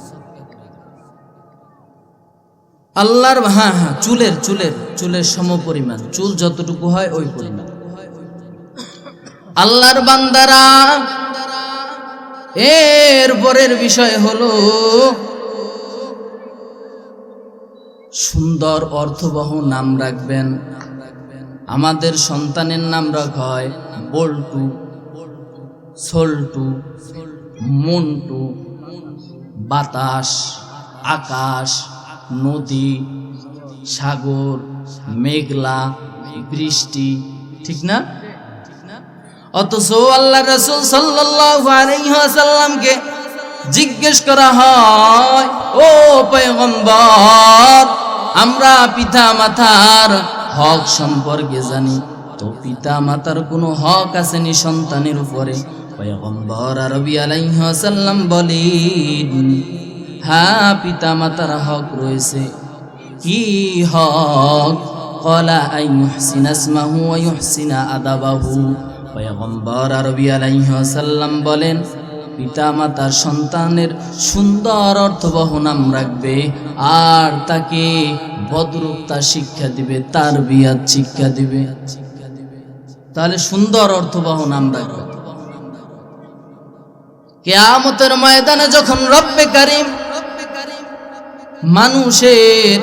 আল্লাহর চুলের সম পরিমাণ, চুল যতটুকু হয় ওই পরিমাণ। আল্লাহর বান্দারা, এর পরের বিষয় হলো সুন্দর অর্থবহ নাম রাখবেন। আমাদের সন্তানের নাম রাখা হয় বল্টু, সল্টু, মন্টু, বাতাস, আকাশ, নদী, সাগর, মেঘলা, বৃষ্টি। ঠিক না? অথচ আল্লাহ রাসূল সাল্লাল্লাহু আলাইহি ওয়াসাল্লামকে জিজ্ঞেস করা হয়, ও পয়গম্বর, আমরা পিতা মাতার হক সম্পর্কে জানি, তো পিতা মাতার কোনো হক আসেনি সন্তানের উপরে? পয়গম্বর আরবি আলাইহিস সালাম বলেন, হ্যাঁ, পিতা মাতার হক রয়েছে। কি হক? ক্বালা আইয়ুহসিনা ইসমাহু ওয়া ইউহসিনা আদাবাহু। পয়গম্বর আরবি আলাইহিস সালাম বলেন, পিতা মাতা সন্তানের সুন্দর অর্থবহ নাম রাখবে, আর তাকে ভদ্রতা শিক্ষা দিবে, তারবিয়াত শিক্ষা দিবে। তাহলে সুন্দর অর্থবহ নাম রাখবে। কিয়ামতের ময়দানে যখন রব্বে কারীম মানুষের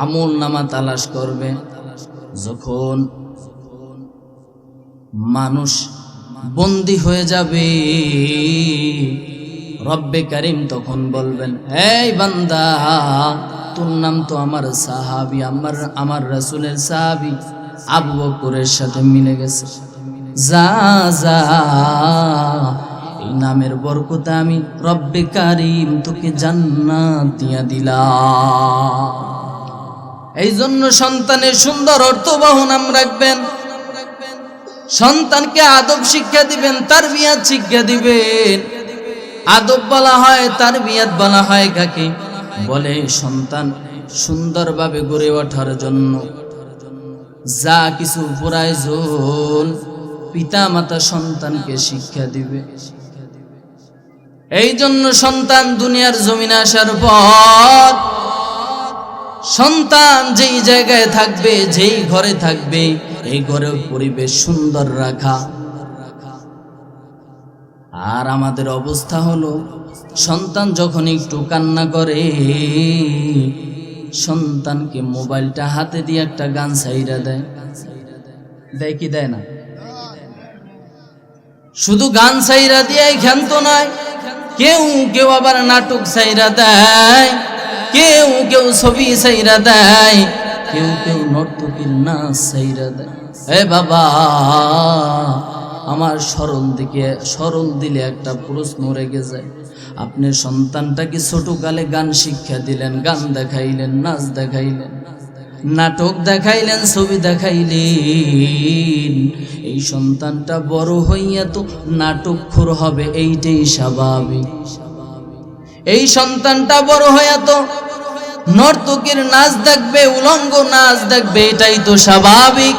আমল নামা তালাশ করবে, যখন মানুষ বন্দী হয়ে যাবে, রব্বে কারীম তখন বলবেন, এই বান্দা, তোর নাম তো আমার সাহাবী, আমার রাসূলের সাহাবী আবু বকরের সাথে মিলে গেছে। যা যা, এই নামের বরকতে আমি রব্বে কারীম তোকে জান্নাত দিয়া দিলাম। এই জন্য সন্তানের সুন্দর অর্থবহ নাম রাখবেন, সন্তানকে আদব শিক্ষা দিবেন, তারবিয়াত শিক্ষা দিবেন। আদব বলা হয়, তারবিয়াত বলা হয় কাকে বলে? সন্তান সুন্দরভাবে গড়ে ওঠার জন্য যা কিছু প্রয়োজন পিতা মাতা সন্তানকে শিক্ষা দিবে। এই জন্য সন্তান দুনিয়ার জমিনে আসার পর সন্তান যেই জায়গায় থাকবে, যেই ঘরে থাকবে, এই ঘরের পরিবেশ সুন্দর রাখা, আর আমাদের অবস্থা হলো সন্তান যখন একটু কান্না করে সন্তানকে মোবাইলটা হাতে দিয়ে একটা গান ছাইড়া দেয়, দেয় কি দেয় না? শুধু গান ছাইড়া দিয়ে ক্ষান্ত নয়, কেউ কেউ আবার নাটক ছাইড়া দেয়, কেউ কেউ ছবি ছাইড়া দেয়, কেউ কেউ নর্তকীর নাচ ছাইড়া দেয়। এ বাবা, আমার স্মরণ দিলে একটা প্রশ্ন রেগে যায়। আপনার সন্তানটাকে ছোটকালে গান শিক্ষা দিলেন, গান দেখাইলেন, নাচ দেখাইলেন, নাটক দেখাইলেন, ছবি দেখাইলেন, এই সন্তানটা বড় হইয়া তো নাটকখোর হবে, এইটাই স্বাভাবিক। এই সন্তানটা বড় হইয়া তো নর্তকীর নাচ দেখবে, উলঙ্গ নাচ দেখবে, এটাই তো স্বাভাবিক।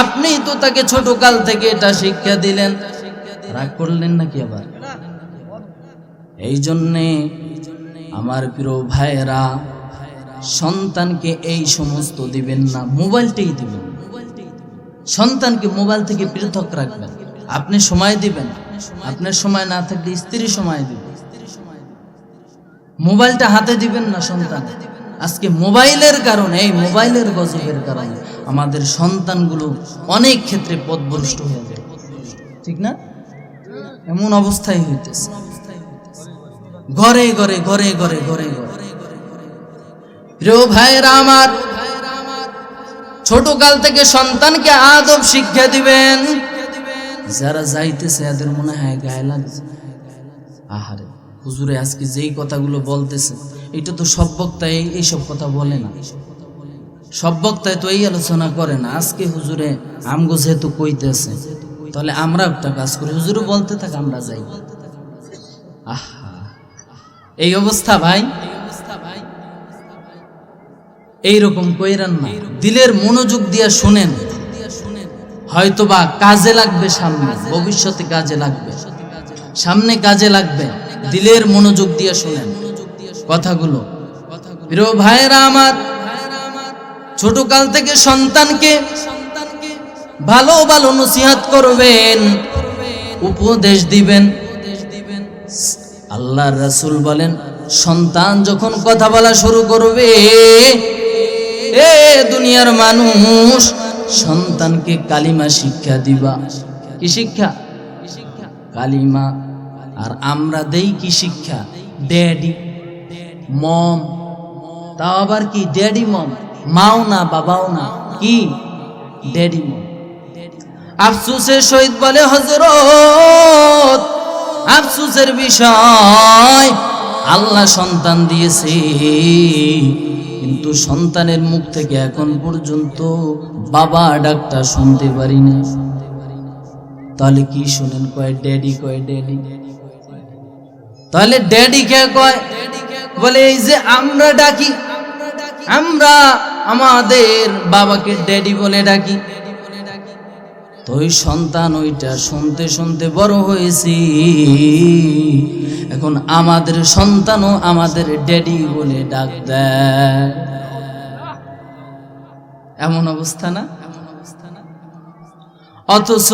আপনি তো তাকে ছোটকাল থেকে এটা শিক্ষা দিলেন, রাগ করলেন নাকি আবার? এই জন্যে আমার প্রিয় ভাইয়েরা, সন্তানকে এই সমস্ত দিবেন না, মোবাইলটাই দিবেন। সন্তানকে মোবাইল থেকে পৃথক রাখবেন। আপনি সময় দিবেন, আপনার সময় না থাকলে স্ত্রী সময় দিবেন, মোবাইলটা হাতে দিবেন না সন্তান। আজকে মোবাইলের কারণে, এই মোবাইলের গজবের কারণে আমাদের সন্তানগুলো অনেক ক্ষেত্রে পথভ্রষ্ট হয়ে যায়, ঠিক না? এমন অবস্থায় হইতেছে, ঘরে ঘরে ঘরে ঘরে ঘরে ঘরে। প্রিয় ভাইরা আমার, ছোটকাল থেকে সন্তানকে আদব শিক্ষা দিবেন। যারা যাইতেছে এদের মনে হয় গায়ে লাগছে, আহারে হুজুরে আজকে যেই কথাগুলো বলতেছে, এটা তো সব বক্তায় এইসব কথা বলে না, সব বক্তায় তো এই আলোচনা করে না। আজকে হুজুরে আমগো যেহেতু কইতেছে, তাহলে আমরা একটা কাজ করি, হুজুরে বলতে থাক, আমরা যাই। আহা, এই অবস্থা ভাই, এইরকম কইরান না, দিলের মনোযোগ দিয়ে শুনেন, হয়তোবা কাজে লাগবে, সামনে ভবিষ্যতে কাজে লাগবে, সামনে কাজে লাগবে। দিলের মনোযোগ দিয়ে শুনেন কথাগুলো। প্রিয় ভাইরা আমার, ছোটকাল থেকে সন্তানকে ভালো ভালো নসিহত করবেন, উপদেশ দিবেন। আল্লাহর রাসূল বলেন, সন্তান যখন কথা বলা শুরু করবে, এ দুনিয়ার মানুষ, সন্তানকে কালিমা শিক্ষা দিবা। কি শিক্ষা? কালিমা। আর আমরা দেই কি শিক্ষা? ড্যাডি মম। তাও আবার কি ড্যাডি মম, মাও না বাবাও না, কি ড্যাডি মম। আফসোসের সহিত বলে হযরত, আফসোসের বিষয়, আল্লাহ সন্তান দিয়েছে, কিন্তু সন্তানের মুখ থেকে এখন পর্যন্ত বাবা ডাকটা শুনতে পারি না। তাহলে কি শুনেন? কয় ড্যাডি, কয় ড্যাডি। তাহলে ড্যাডি কে কয়? বলে এই যে আমরা ডাকি, আমরা আমাদের বাবাকে ড্যাডি বলে ডাকি। তো ওই সন্তান ওইটা শুনতে শুনতে বড় হয়েছি, এখন আমাদের সন্তানও আমাদের ড্যাডি বলে ডাক দেয়। এমন অবস্থা না? অথচ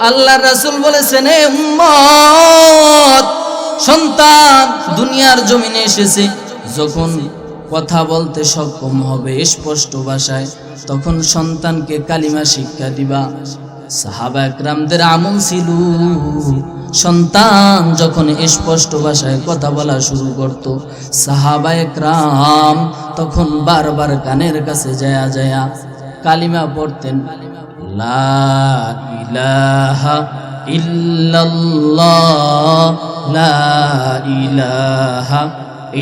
আল্লাহর রাসূল বলেছেন, এ উম্মত, সন্তান দুনিয়ার জমিনে এসেছে যখন কথা বলতে সক্ষম হবে স্পষ্ট ভাষায়, তখন সন্তানকে কালিমা শিক্ষা দিবা। সাহাবা একরামদের আমল ছিল, সন্তান যখন স্পষ্ট ভাষায় কথা বলা শুরু করত, সাহাবা একরাম তখন বারবার কানের কাছে যায়া যায়া কালিমা পড়তেন, লা ইলাহা ইল্লাল্লাহ, লা ইলাহা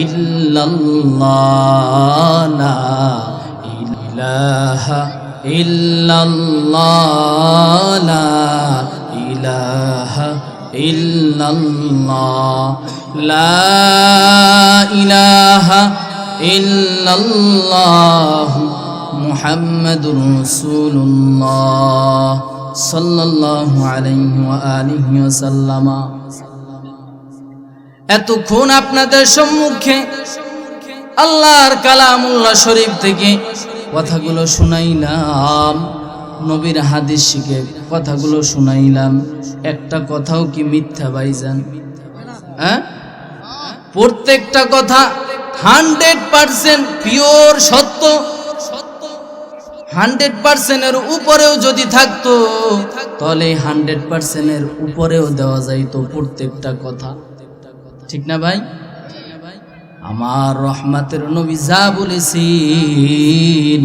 ইল্লাল্লাহ, লা ইলাহা ইল্লাল্লাহ, লা ইলাহা ইল্লাল্লাহ, লা ইলাহা ইল্লাল্লাহ, মুহাম্মাদুর রাসূলুল্লাহ সাল্লাল্লাহু আলাইহি ওয়া আলিহি ওয়াসাল্লাম। এতক্ষণ আপনাদের সম্মুখে আল্লাহর কালামুল্লাহ শরীফ থেকে কথাগুলো শুনাইলাম। নবীর হাদিস শিখে কথাগুলো শুনাইলাম, একটা কথাও কি মিথ্যা ভাইজান? হ্যাঁ, প্রত্যেকটা কথা 100% পিওর সত্য। 100% এর উপরেও যদি থাকতো তাহলে 100% এর উপরেও দেওয়া যাইতো প্রত্যেকটা কথা, ঠিক না ভাই? আমার রহমতের নবী যা বলেছেন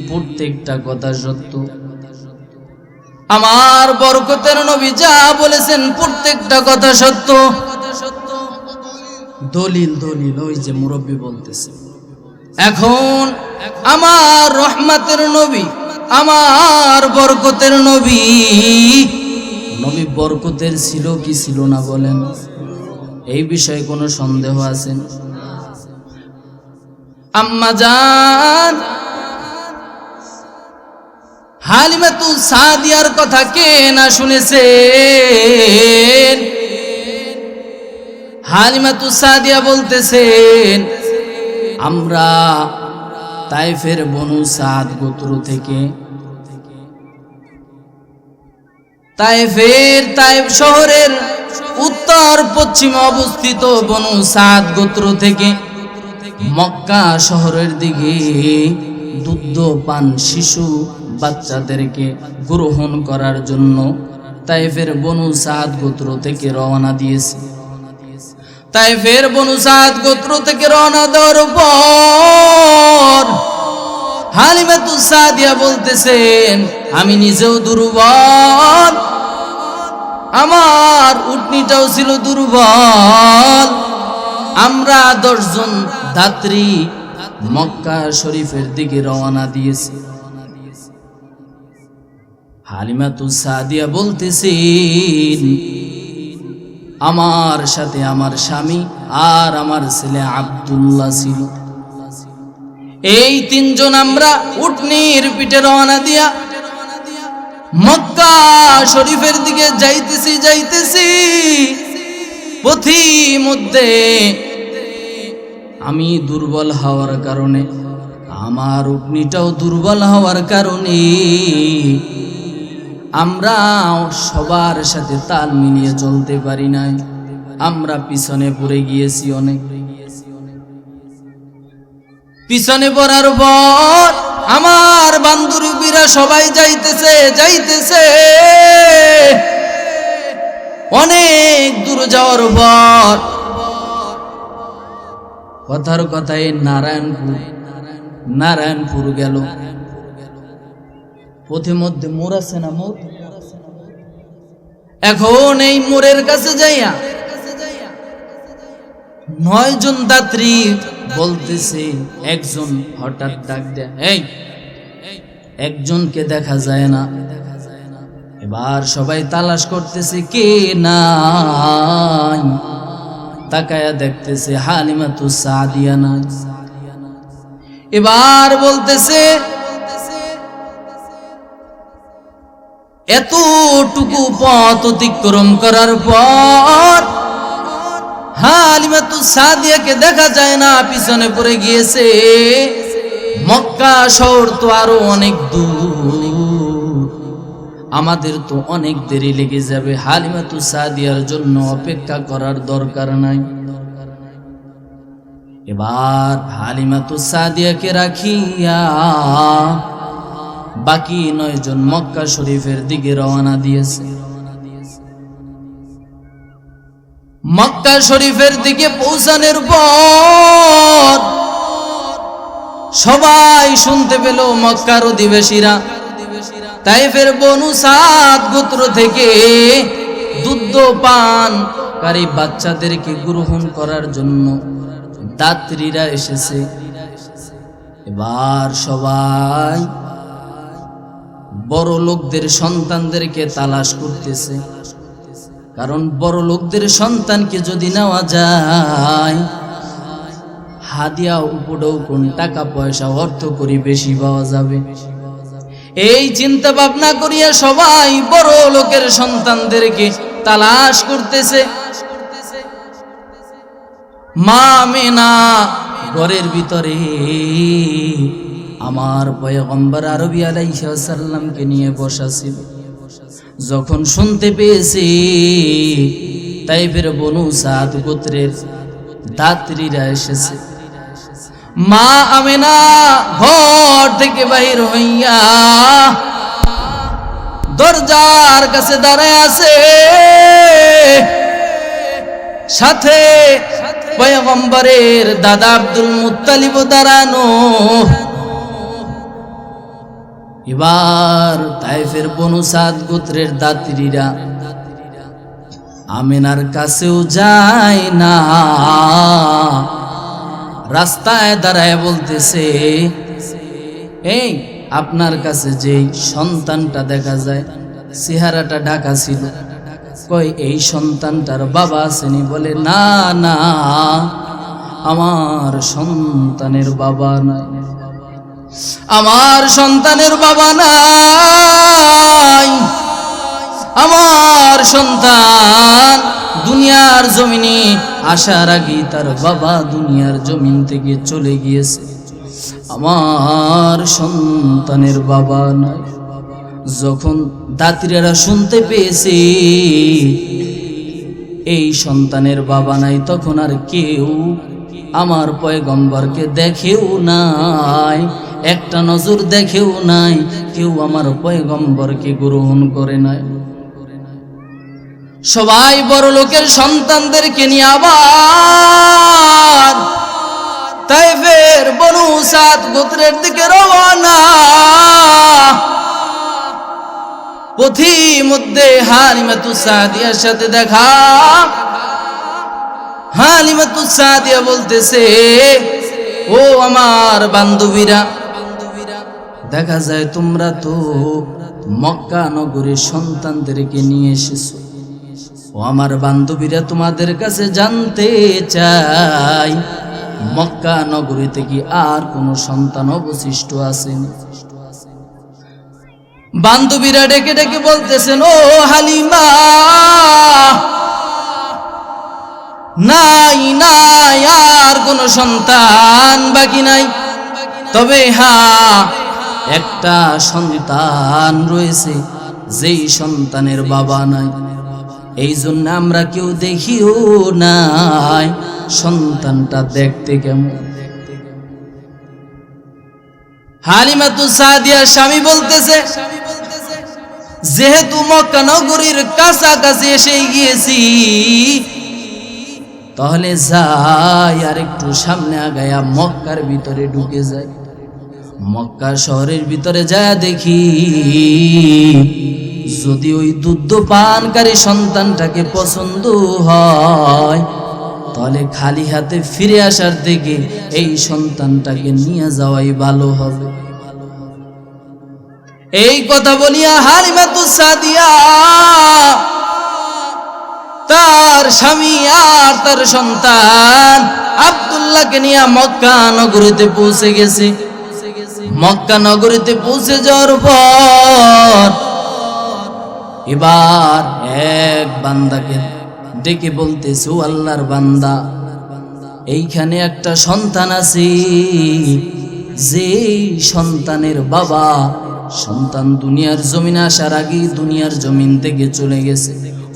প্রত্যেকটা কথা সত্য। আমার বরকতের নবী যা বলেছেন প্রত্যেকটা কথা সত্য। দলিল দলিল ওই যে মুরব্বী বলতেছে। এখন আমার রহমতের নবী, আমার বরকতের নবী, নবী বরকতের ছিল কি ছিল না বলেন? এই বিষয়ে কোনো সন্দেহ আছে? আম্মা জান হালিমাতুস সাদিয়ার কথা কে না শুনেছেন? হালিমাতুস সাদিয়া বলতেছেন, আমরা তায়েফের বনু সাদ গোত্র থেকে, তায়েফ শহরের উত্তর পশ্চিমে অবস্থিত বনু সাদ গোত্র থেকে মক্কা শহরের দিকে দুগ্ধপান শিশু বাচ্চাদেরকে গ্রহণ করার জন্য তায়েফের বনু সাদ গোত্র থেকে রওনা দিয়েছে। তায়েফের বনু সাদ গোত্র থেকে রওনা দেওয়ার পর হালিমাতুস সাদিয়া বলতেছেন, আমি নিজেও দুর্বল, আমার উটনিটাও ছিল দুর্বল, আমরা 10 জন যাত্রী মক্কা শরীফের দিকে রওনা দিয়েছি। হালিমাতুস সাদিয়া বলতেছেন, আমার সাথে আমার স্বামী আর আমার ছেলে আব্দুল্লাহ ছিল। এই 3 জন আমরা উটনির পিঠে রওনা দিয়া মক্কা শরীফের দিকে যাইতেছি। পথি মধ্যে আমি দুর্বল হওয়ার কারণে, আমার উটনিটাও দুর্বল হওয়ার কারণে আমরা সবার সাথে তাল মিলিয়ে চলতে পারি নাই, আমরা পিছনে পড়ে গিয়েছি অনেক। পিছনে পড়ার পর আমার বান্ধবীরা সবাই যাইতেছে অনেক দূর যাওয়ার পর কথার কথায় নারায়ণপুর গেল। পথে মধ্যে মোড় আছে না, মোড়। এখন এই মোড়ের কাছে যাইয়া 9 জন যাত্রী বলতেছে, একজন হঠাৎ ডাক দেয়, এই একজনকে দেখা যায় না। এবার সবাই তালাশ করতেছে কে নাই, তাকায়া দেখতেছে হালিমাতুস সাদিয়া নাই। এবার বলতেছে, এতটুকু পথ অতিক্রম করার পর হালিমাতুস সাদিয়াকে দেখা যায় না, পিছনে পড়ে গিয়েছে। মক্কা শহর তো আরো অনেক দূর, আমাদের তো অনেক দেরি লেগে যাবে, হালিমাতুস সাদিয়ার জন্য অপেক্ষা করার দরকার নাই। এবার হালিমাতুস সাদিয়াকে রাখিয়া বাকি 9 জন মক্কা শরীফের দিকে রওনা দিয়েছে। মক্কা শরীফের দিকে পৌঁছানোর পর সবাই শুনতে পেল, মক্কার অধিবাসীরা তায়েফের বনু সাদ গোত্র থেকে দুধ পানকারী বাচ্চাদেরকে গ্রহণ করার জন্য যাত্রীরা এসেছে। এবার সবাই বড় লোকদের সন্তানদেরকে তালাশ করতেছে, কারণ বড় লোকদের সন্তানকে যদি নেওয়া যায় হাদিয়া উপঢৌকন টাকা পয়সা অর্থ করি বেশি পাওয়া যাবে। এই চিন্তা ভাবনা করিয়া সবাই বড় লোকের সন্তানদেরকে তালাশ করতেছে। মা মেনা ঘরের ভিতরে আমার পয়গম্বর আরবি আলাইহিস সালামকে নিয়ে বসা ছিল। যখন শুনতে পেয়েছি তাইফের বনু সাদ গোত্রের দাত্রীরা এসেছে, মা আমেনা ঘর থেকে বাহির হইয়া দরজার কাছে দাঁড়ায় আছে, সাথে পয়গম্বরের দাদা আব্দুল মুত্তালিব দাঁড়ানো। এবার তাইফের বনু সাদ গোত্রের দাত্রীরা আমেনার কাছেও যায় না, রাস্তায় দাঁড়ায় বলতেছে, এই আপনার কাছে যে সন্তানটা দেখা যায়, চেহারাটা ঢাকা ছিল, কই এই সন্তানটার বাবা আসেনি? বলে না না, আমার সন্তানের বাবা নাই, আমার সন্তানের বাবা নাই। আমার সন্তান দুনিয়ার জমিনে আসার আগে তার বাবা দুনিয়ার জমিন থেকে চলে গিয়েছে, আমার সন্তানের বাবা নাই। যখন দাত্রীরা শুনতে পেয়েছে এই সন্তানের বাবা নাই, তখন আর কেউ আমার পয়গম্বরকে দেখেও নাই, একটা নজর দেখেও নাই, কেউ আমার পয়গম্বরকে গ্রহণ করে নাই। সবাই বড় লোকের সন্তানদেরকে নিয়ে আবার তাইফের বনু সাদ গোত্রের দিকে রওনা। পথিমধ্যে হালিমাতুস সাদিয়ার সাথে দেখা। হালিমাতুস সাদিয়া বলতেছে, ও আমার বান্ধবীরা, দেখা যায় তোমরা তো মক্কা নগরীর সন্তানদেরকে নিয়ে এসেছো। ও আমার বান্ধবীরা, তোমাদের কাছে জানতে চাই, মক্কা নগরীতে কি আর কোনো সন্তান অবশিষ্ট আছেন? বান্ধবীরা ডেকে ডেকে বলতেছেন, ও হালিমা, নাই নাই, আর কোনো সন্তান বাকি নাই। তবে হ্যাঁ, একটা সন্তান রয়েছে, যেই সন্তানের বাবা নাই, এই জন্য আমরা কেউ দেখিও নাই। সন্তানটা দেখতে কেমন? হালিমাতুস সাদিয়ার স্বামী বলতেছে, যেহেতু মক্কা নগরীর কাছাকাছি এসে গিয়েছি, তাহলে যাই আর একটু সামনে আগায়া মক্কার ভিতরে ঢুকে যাই। মক্কা শহরের ভিতরে যায় দেখি, যদি ওই দুধ পানকারী সন্তানটাকে পছন্দ হয়, তাহলে খালি হাতে ফিরে আসার থেকে এই সন্তানটাকে নিয়ে যাওয়াই ভালো হবে। এই কথা বলিয়া হালিমাতুস সাদিয়া তার স্বামী আর তার সন্তান আব্দুল্লাহকে নিয়ে মক্কা নগরীতে পৌঁছে গেছে। মক্কা নগরীতে পৌঁছে যাওয়ার পর এবার এক বান্দাকে ডেকে বলতেছে, ও আল্লাহর বান্দা, এইখানে একটা সন্তান আছে, যে সন্তানের বাবা, সন্তান দুনিয়ার জমিনে আসার আগে দুনিয়ার জমিন থেকে চলে গেছে।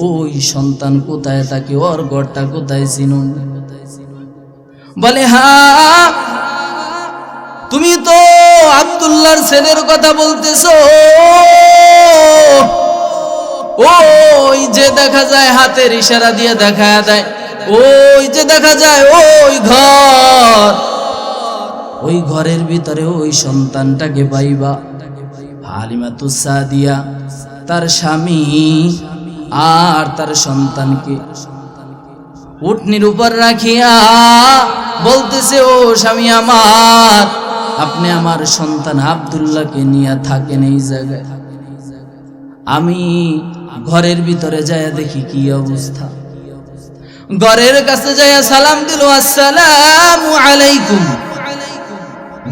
ওই সন্তান কোথায় থাকে? ওর ঘরটা কোথায় চিনুন? বলে, হ্যাঁ, তুমি তো আব্দুল্লাহর ছেলের কথা বলতেছো। ওই যে দেখা যায়, হাতের ইশারা দিয়ে দেখা দেয়, ওই যে দেখা যায় ওই ঘর, ওই ঘরের ভিতরে ওই সন্তানটাকে পাইবা। হালিমাতুস সাদিয়া তার স্বামী আর তার সন্তানকে উটনির উপর রাখিয়া বলতেছে, ও স্বামী আমার, আপনি আমার সন্তান আব্দুল্লাহকে নিয়ে থাকেন এই জায়গায়। আমি ঘরের ভিতরে যায়া দেখি কি অবস্থা। ঘরের কাছে যায়া সালাম দিল, আসসালামু আলাইকুম।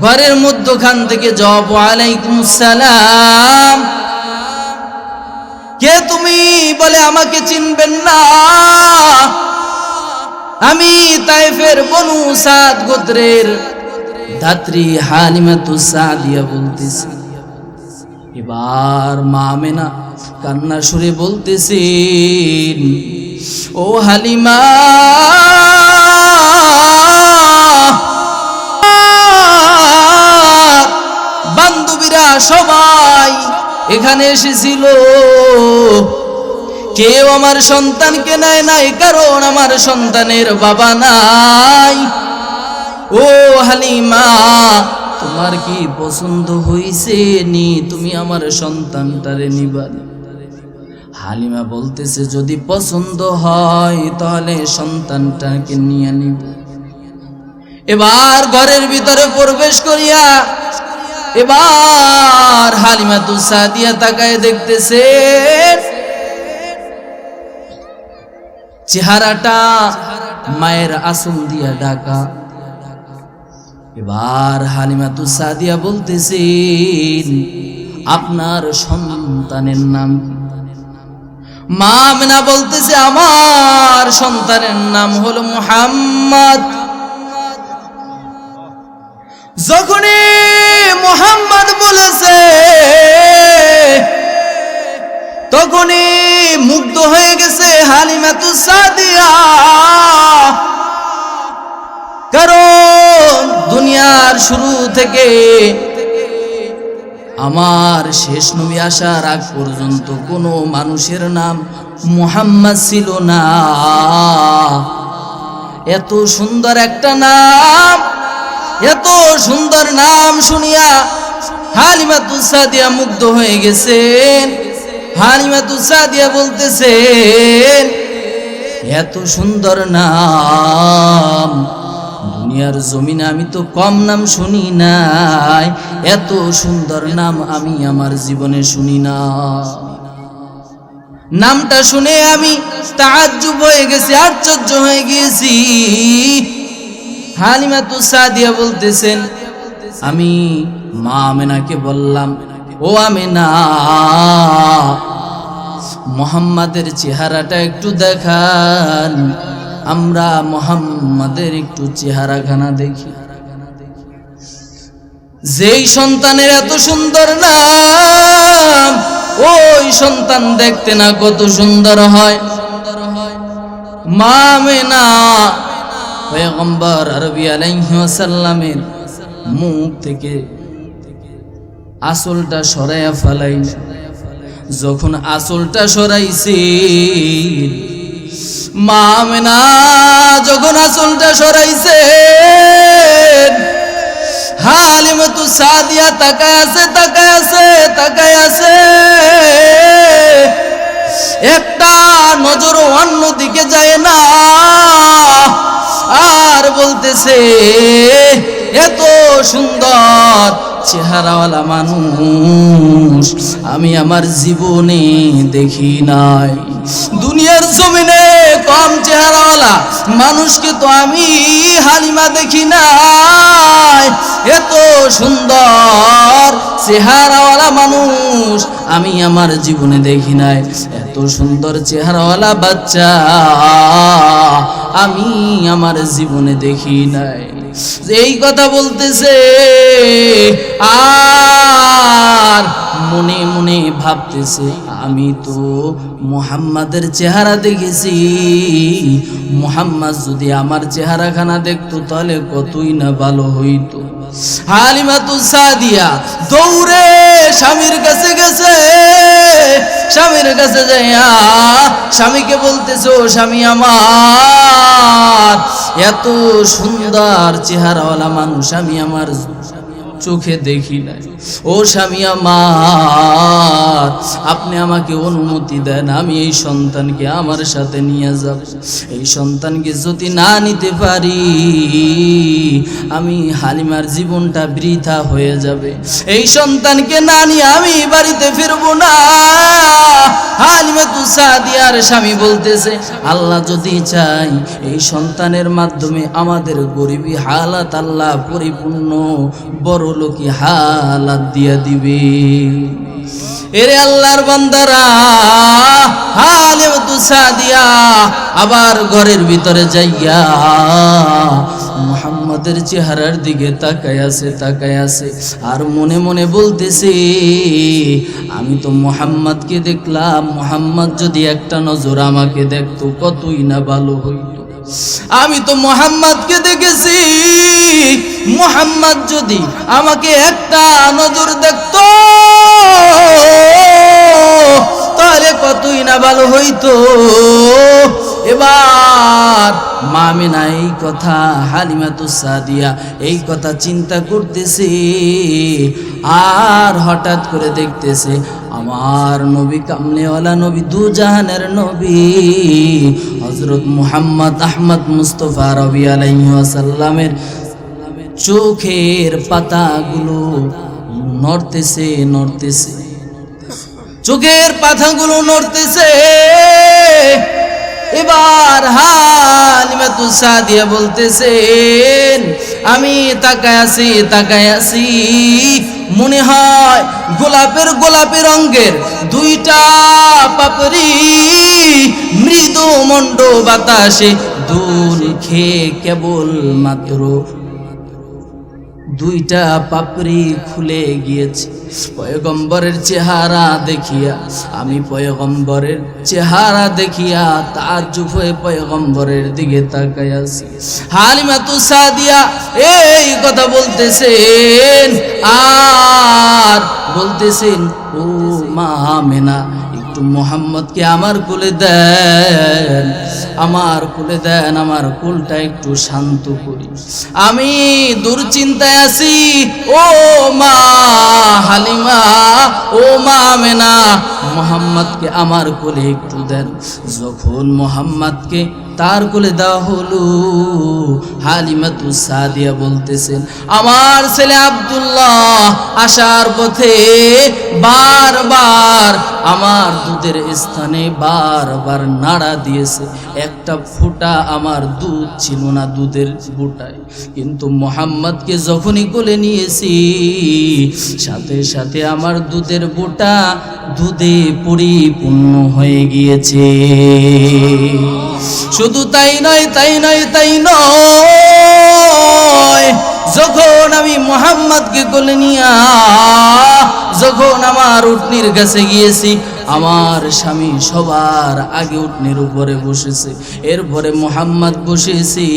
ঘরের মধ্যখান থেকে জবাব, ওয়ালাইকুম সালাম। কে তুমি? বলে, আমাকে চিনবেন না, আমি তাইফের বনু সাদ গোত্রের ধাত্রী হালিমাতুস সাদিয়া বলতেছে। এবার মা আমেনা কান্না সুরে বলতেছেন, ও হালিমা, বান্ধবীরা সবাই এখানে এসেছিল, কেউ আমার সন্তানকে নেয় নাই, কারণ আমার সন্তানের বাবা নাই। ও হালিমা, তোমার কি পছন্দ হইছে নি? তুমি আমার সন্তানটারে নিবা? হালিমা বলতেছে, যদি পছন্দ হয় তাহলে সন্তানটাকে নিয়ে নিব। এবার ঘরের ভিতরে প্রবেশ করিয়া এবার হালিমাতুস সাদিয়া তাকায় দেখতেছে চেহারাটা মায়ের আসল দিয়া ঢাকা। এবার হালিমাতুস সাদিয়া বলতেছেন, আপনার সন্তানের নাম কি? মা আমেনা বলতেছে, আমার সন্তানের নাম হলো মুহাম্মদ। যখনই মুহাম্মদ বলেছে তখনই মুগ্ধ হয়ে গেছে হালিমাতুস সাদিয়া, কারণ দুনিয়ার শুরু থেকে আমার শেষ নবী আসার আগ পর্যন্ত কোনো মানুষের নাম মুহাম্মদ ছিল না। এত সুন্দর একটা নাম, এত সুন্দর নাম শুনিয়া হালিমাতুস সাদিয়া মুগ্ধ হয়ে গেছেন। হালিমাতুস সাদিয়া বলতেছেন, এত সুন্দর নাম দুনিয়ার জমিনে আমি তো কম নাম শুনি নাই, এত সুন্দর নাম আমি আমার জীবনে শুনি না। নামটা শুনে আমি তাআজ্জুব হয়ে গেছি, আশ্চর্য হয়ে গেছি। হালিমাতুস সাদিয়া বলতেছেন, আমি মা আমেনাকে বললাম, ও আমেনা, মুহাম্মাদের চেহারাটা একটু দেখান, আমরা মুহাম্মাদের একটু চেহারাখানা দেখি। যেই সন্তানের এত সুন্দর নাম, ওই সন্তান দেখতে না কত সুন্দর হয়। মা আমেনা পয়গম্বর আরবি আলাইহি ওয়াসাল্লামের মুখ থেকে আসলটা সরাইয়া ফেলাইল। যখন আসলটা সরাইছে, মা আমেনা যখন আসলটা সরাইছে, হালিমাতুস সাদিয়া তাকায় আছে, তাকায় আছে, তাকায় আছে, একটা নজর অন্য দিকে যায় না। আর বলতেছে, এত সুন্দর চেহারাওয়ালা মানুষ আমি আমার জীবনে দেখি নাই। দুনিয়ার জমিনে কম চেহারাওয়ালা মানুষকে তো আমি হালিমা দেখি নাই, এত সুন্দর চেহারাওয়ালা মানুষ আমি আমার জীবনে দেখি নাই, এত সুন্দর চেহারাওয়ালা বাচ্চা আমি আমার জীবনে দেখি নাই। এই কথা বলতেছে আর মনে মনে ভাবতেছে, আমি তো মুহাম্মাদের চেহারা দেখেছি, মুহাম্মদ যদি আমার চেহারাখানা দেখতো তাহলে কতই না ভালো হইতো। হালিমাতুস সাদিয়া দৌড়ে স্বামীর কাছে গেছে, স্বামীর কাছে যাইয়া স্বামীকে বলতেছে, ও স্বামী আমার, এত সুন্দর চেহারাওয়ালা মানুষ আমি আমার চোখে দেখি নাই। ও স্বামী আমার, আপনি আমাকে অনুমতি দেন, আমি এই সন্তানকে আমার সাথে নিয়ে যাব। এই সন্তানকে যদি না নিতে পারি আমি হালিমার জীবনটা বৃথা হয়ে যাবে। এই সন্তানকে না নিয়ে আমি বাড়িতে ফিরবো না। হালিমাতুস সাদিয়ার স্বামী বলতেছে, আল্লাহ যদি চাই এই সন্তানের মাধ্যমে আমাদের গরিবী হালাত আল্লাহ পরিপূর্ণ বড়লোকি হালাত দিয়া দিবে। এরে আল্লাহর বান্দারা, হালিমাতুস সাদিয়া আবার ঘরের ভিতরে যাইয়া মুহাম্মাদের চেহারার দিকে তাকায় আছে আর মনে মনে বলতেছে, আমি তো মুহাম্মাদকে দেখলাম, মুহাম্মদ যদি একটা নজর আমাকে দেখতো কতই না ভালো হইতো। আমি তো মুহাম্মাদকে দেখেছি, মুহাম্মদ যদি আমাকে একটা নজর দেখতো তাহলে কতই না ভালো হইতো। এবার মা আমিনা এই কথা, হালিমাতুস সাদিয়া এই কথা চিন্তা করতেছে আর হঠাৎ করে দেখতেছে আমার নবী, কামলেওয়ালা নবী, দু জাহানের নবী হযরত মুহাম্মদ আহমদ মুস্তফা রবি আলাইহি ওয়াসাল্লামের চোখের পাতাগুলো নড়তেছে, চোখের পাতাগুলো নড়তেছে। এবার হালিমাতুস সাদিয়া বলতেছেন, আমি তাকায় আছি, মনে হয় গোলাপের রঙের দুইটা পাপড়ি মৃদু মন্ড বাতাসে দুল খেয়ে কেবল মাত্র দুইটা পাপড়ি খুলে গিয়েছে। পয়গম্বরের চেহারা দেখিয়া, আমি পয়গম্বরের চেহারা দেখিয়া তাজ্জুব হয়ে পয়গম্বরের দিকে তাকায় আছি। হালিমাতুস সাদিয়া এই কথা বলতেছেন আর বলতেছেন, ও মা আমেনা, একটু মুহাম্মদকে আমার কোলে দেন, আমার কোলটা একটু শান্ত করি, আমি দুশ্চিন্তায় আছি। ও মা হালিমা, ও মা আমেনা, মুহাম্মদকে আমার কোলে একটু দেন। যখন মুহাম্মদকে তার কোলে দেওয়া হলো, হালিমাতুস সাদিয়া বলতেছেন, আমার ছেলে আব্দুল্লাহ আসার পথে বারবার আমার দুধের স্থানে বারবার নাড়া দিয়েছে, একটা ফোঁটা আমার দুধ ছিল না দুধের বুটায়, কিন্তু মুহাম্মদকে যখনই কোলে নিয়েছি সাথে সাথে আমার দুধের বুটা দুধে পরিপূর্ণ হয়ে গিয়েছে। শুধু তাই নয়, যখন আমি মুহাম্মদকে কোলে নিয়া যখন আমার উটনির কাছে গিয়েছি, আমার স্বামী সবার আগে উটনির উপরে বসেছে, এরপরে মুহাম্মদ বসেছি,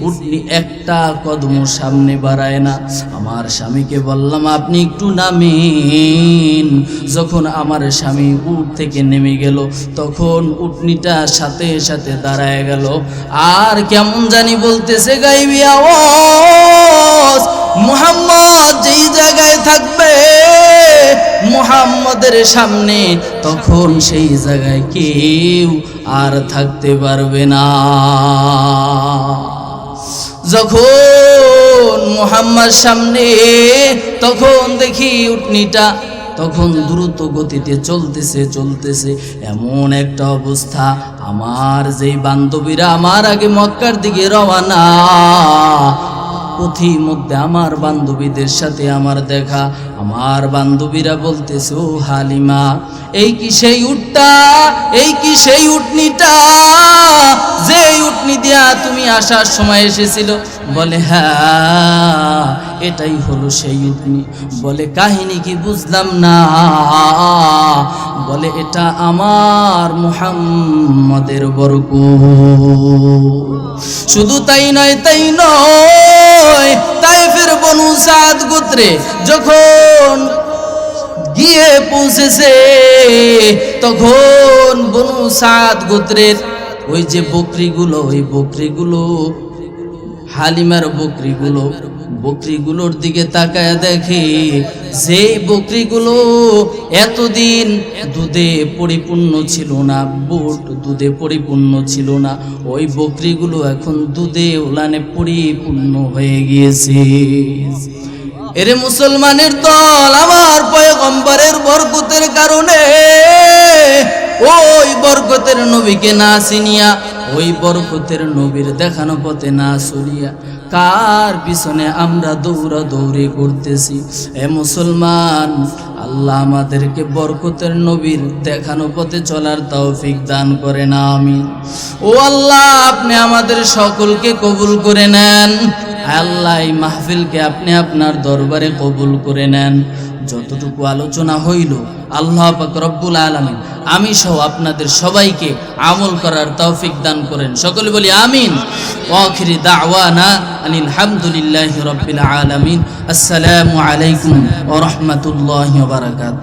উটনি একটা কদম সামনে বাড়ায় না। আমার স্বামীকে বললাম, আপনি একটু নামেন। যখন আমার স্বামী উট থেকে নেমে গেল, তখন উটনিটা সাথে সাথে দাঁড়ায় গেল আর কেমন জানি বলতেছে গাইবি আওয়াজ, মুহাম্মদ যেই জায়গায় থাকবে মুহাম্মদের সামনে, তখন সেই জায়গায় কেউ আর থাকতে পারবে না। যখন মুহাম্মদ সামনে, তখন দেখি উটনিটা তখন দ্রুত গতিতে চলতেছে। এমন একটা অবস্থা, আমার যেই বান্ধবীরা আমার আগে মক্কার দিকে রওনা, পথির মধ্যে আমার বান্ধবীদের সাথে আমার দেখা, আমার বান্ধবীরা বলতেছে, ও হালিমা, এই কি সেই উটটা, এই কি সেই উটনিটা যে উটনি দিয়া তুমি আসার সময় এসেছিল? বলে হ্যাঁ, এটাই হলো সেই উটনি। বলে কাহিনী কি? বুঝলাম না। বলে এটা আমার মুহাম্মদের বরকত। শুধু তাই নয়, তায়েফের বনু সাদ গোত্রে যখন গিয়ে পৌঁছেছে, তখন বনু সাদ গোত্রের ওই যে বকরিগুলো, ওই বকরিগুলো, হালিমার বকরিগুলোর দিকে তাকায় দেখে যে বকরিগুলো এতদিন দুধে পরিপূর্ণ ছিল না, দুধে পরিপূর্ণ ছিল না, ওই বকরিগুলো এখন দুধে ওলানে পরিপূর্ণ হয়ে গিয়েছে। এরে মুসলমানের দল, আমার পয়গম্বরের বরকতের কারণে, ওই বরকতের নবীকে না চিনিয়া ওই বরকতের নবীর দেখানো পথে না চলিয়া কার পিছনে আমরা দৌড়াদৌড়ি করতেছি। এ মুসলমান, আল্লাহ আমাদেরকে বরকতের নবীর দেখানো পথে চলার তৌফিক দান করেন, আমিন। ও আল্লাহ, আপনি আমাদের সকলকে কবুল করে নেন। আল্লাহ, এই মাহফিলকে আপনি আপনার দরবারে কবুল করে নেন। যতটুকু আলোচনা হইল আল্লাহ পাক রব্বুল আলামিন আমি সহ আপনাদের সবাইকে আমল করার তৌফিক দান করেন। সকলে বলি আমিন। আখিরি দাওয়ানা আনিল হামদুলিল্লাহি রাব্বিল আলামিন। আসসালামু আলাইকুম ওয়া রাহমাতুল্লাহি ওয়া বারাকাতুহু।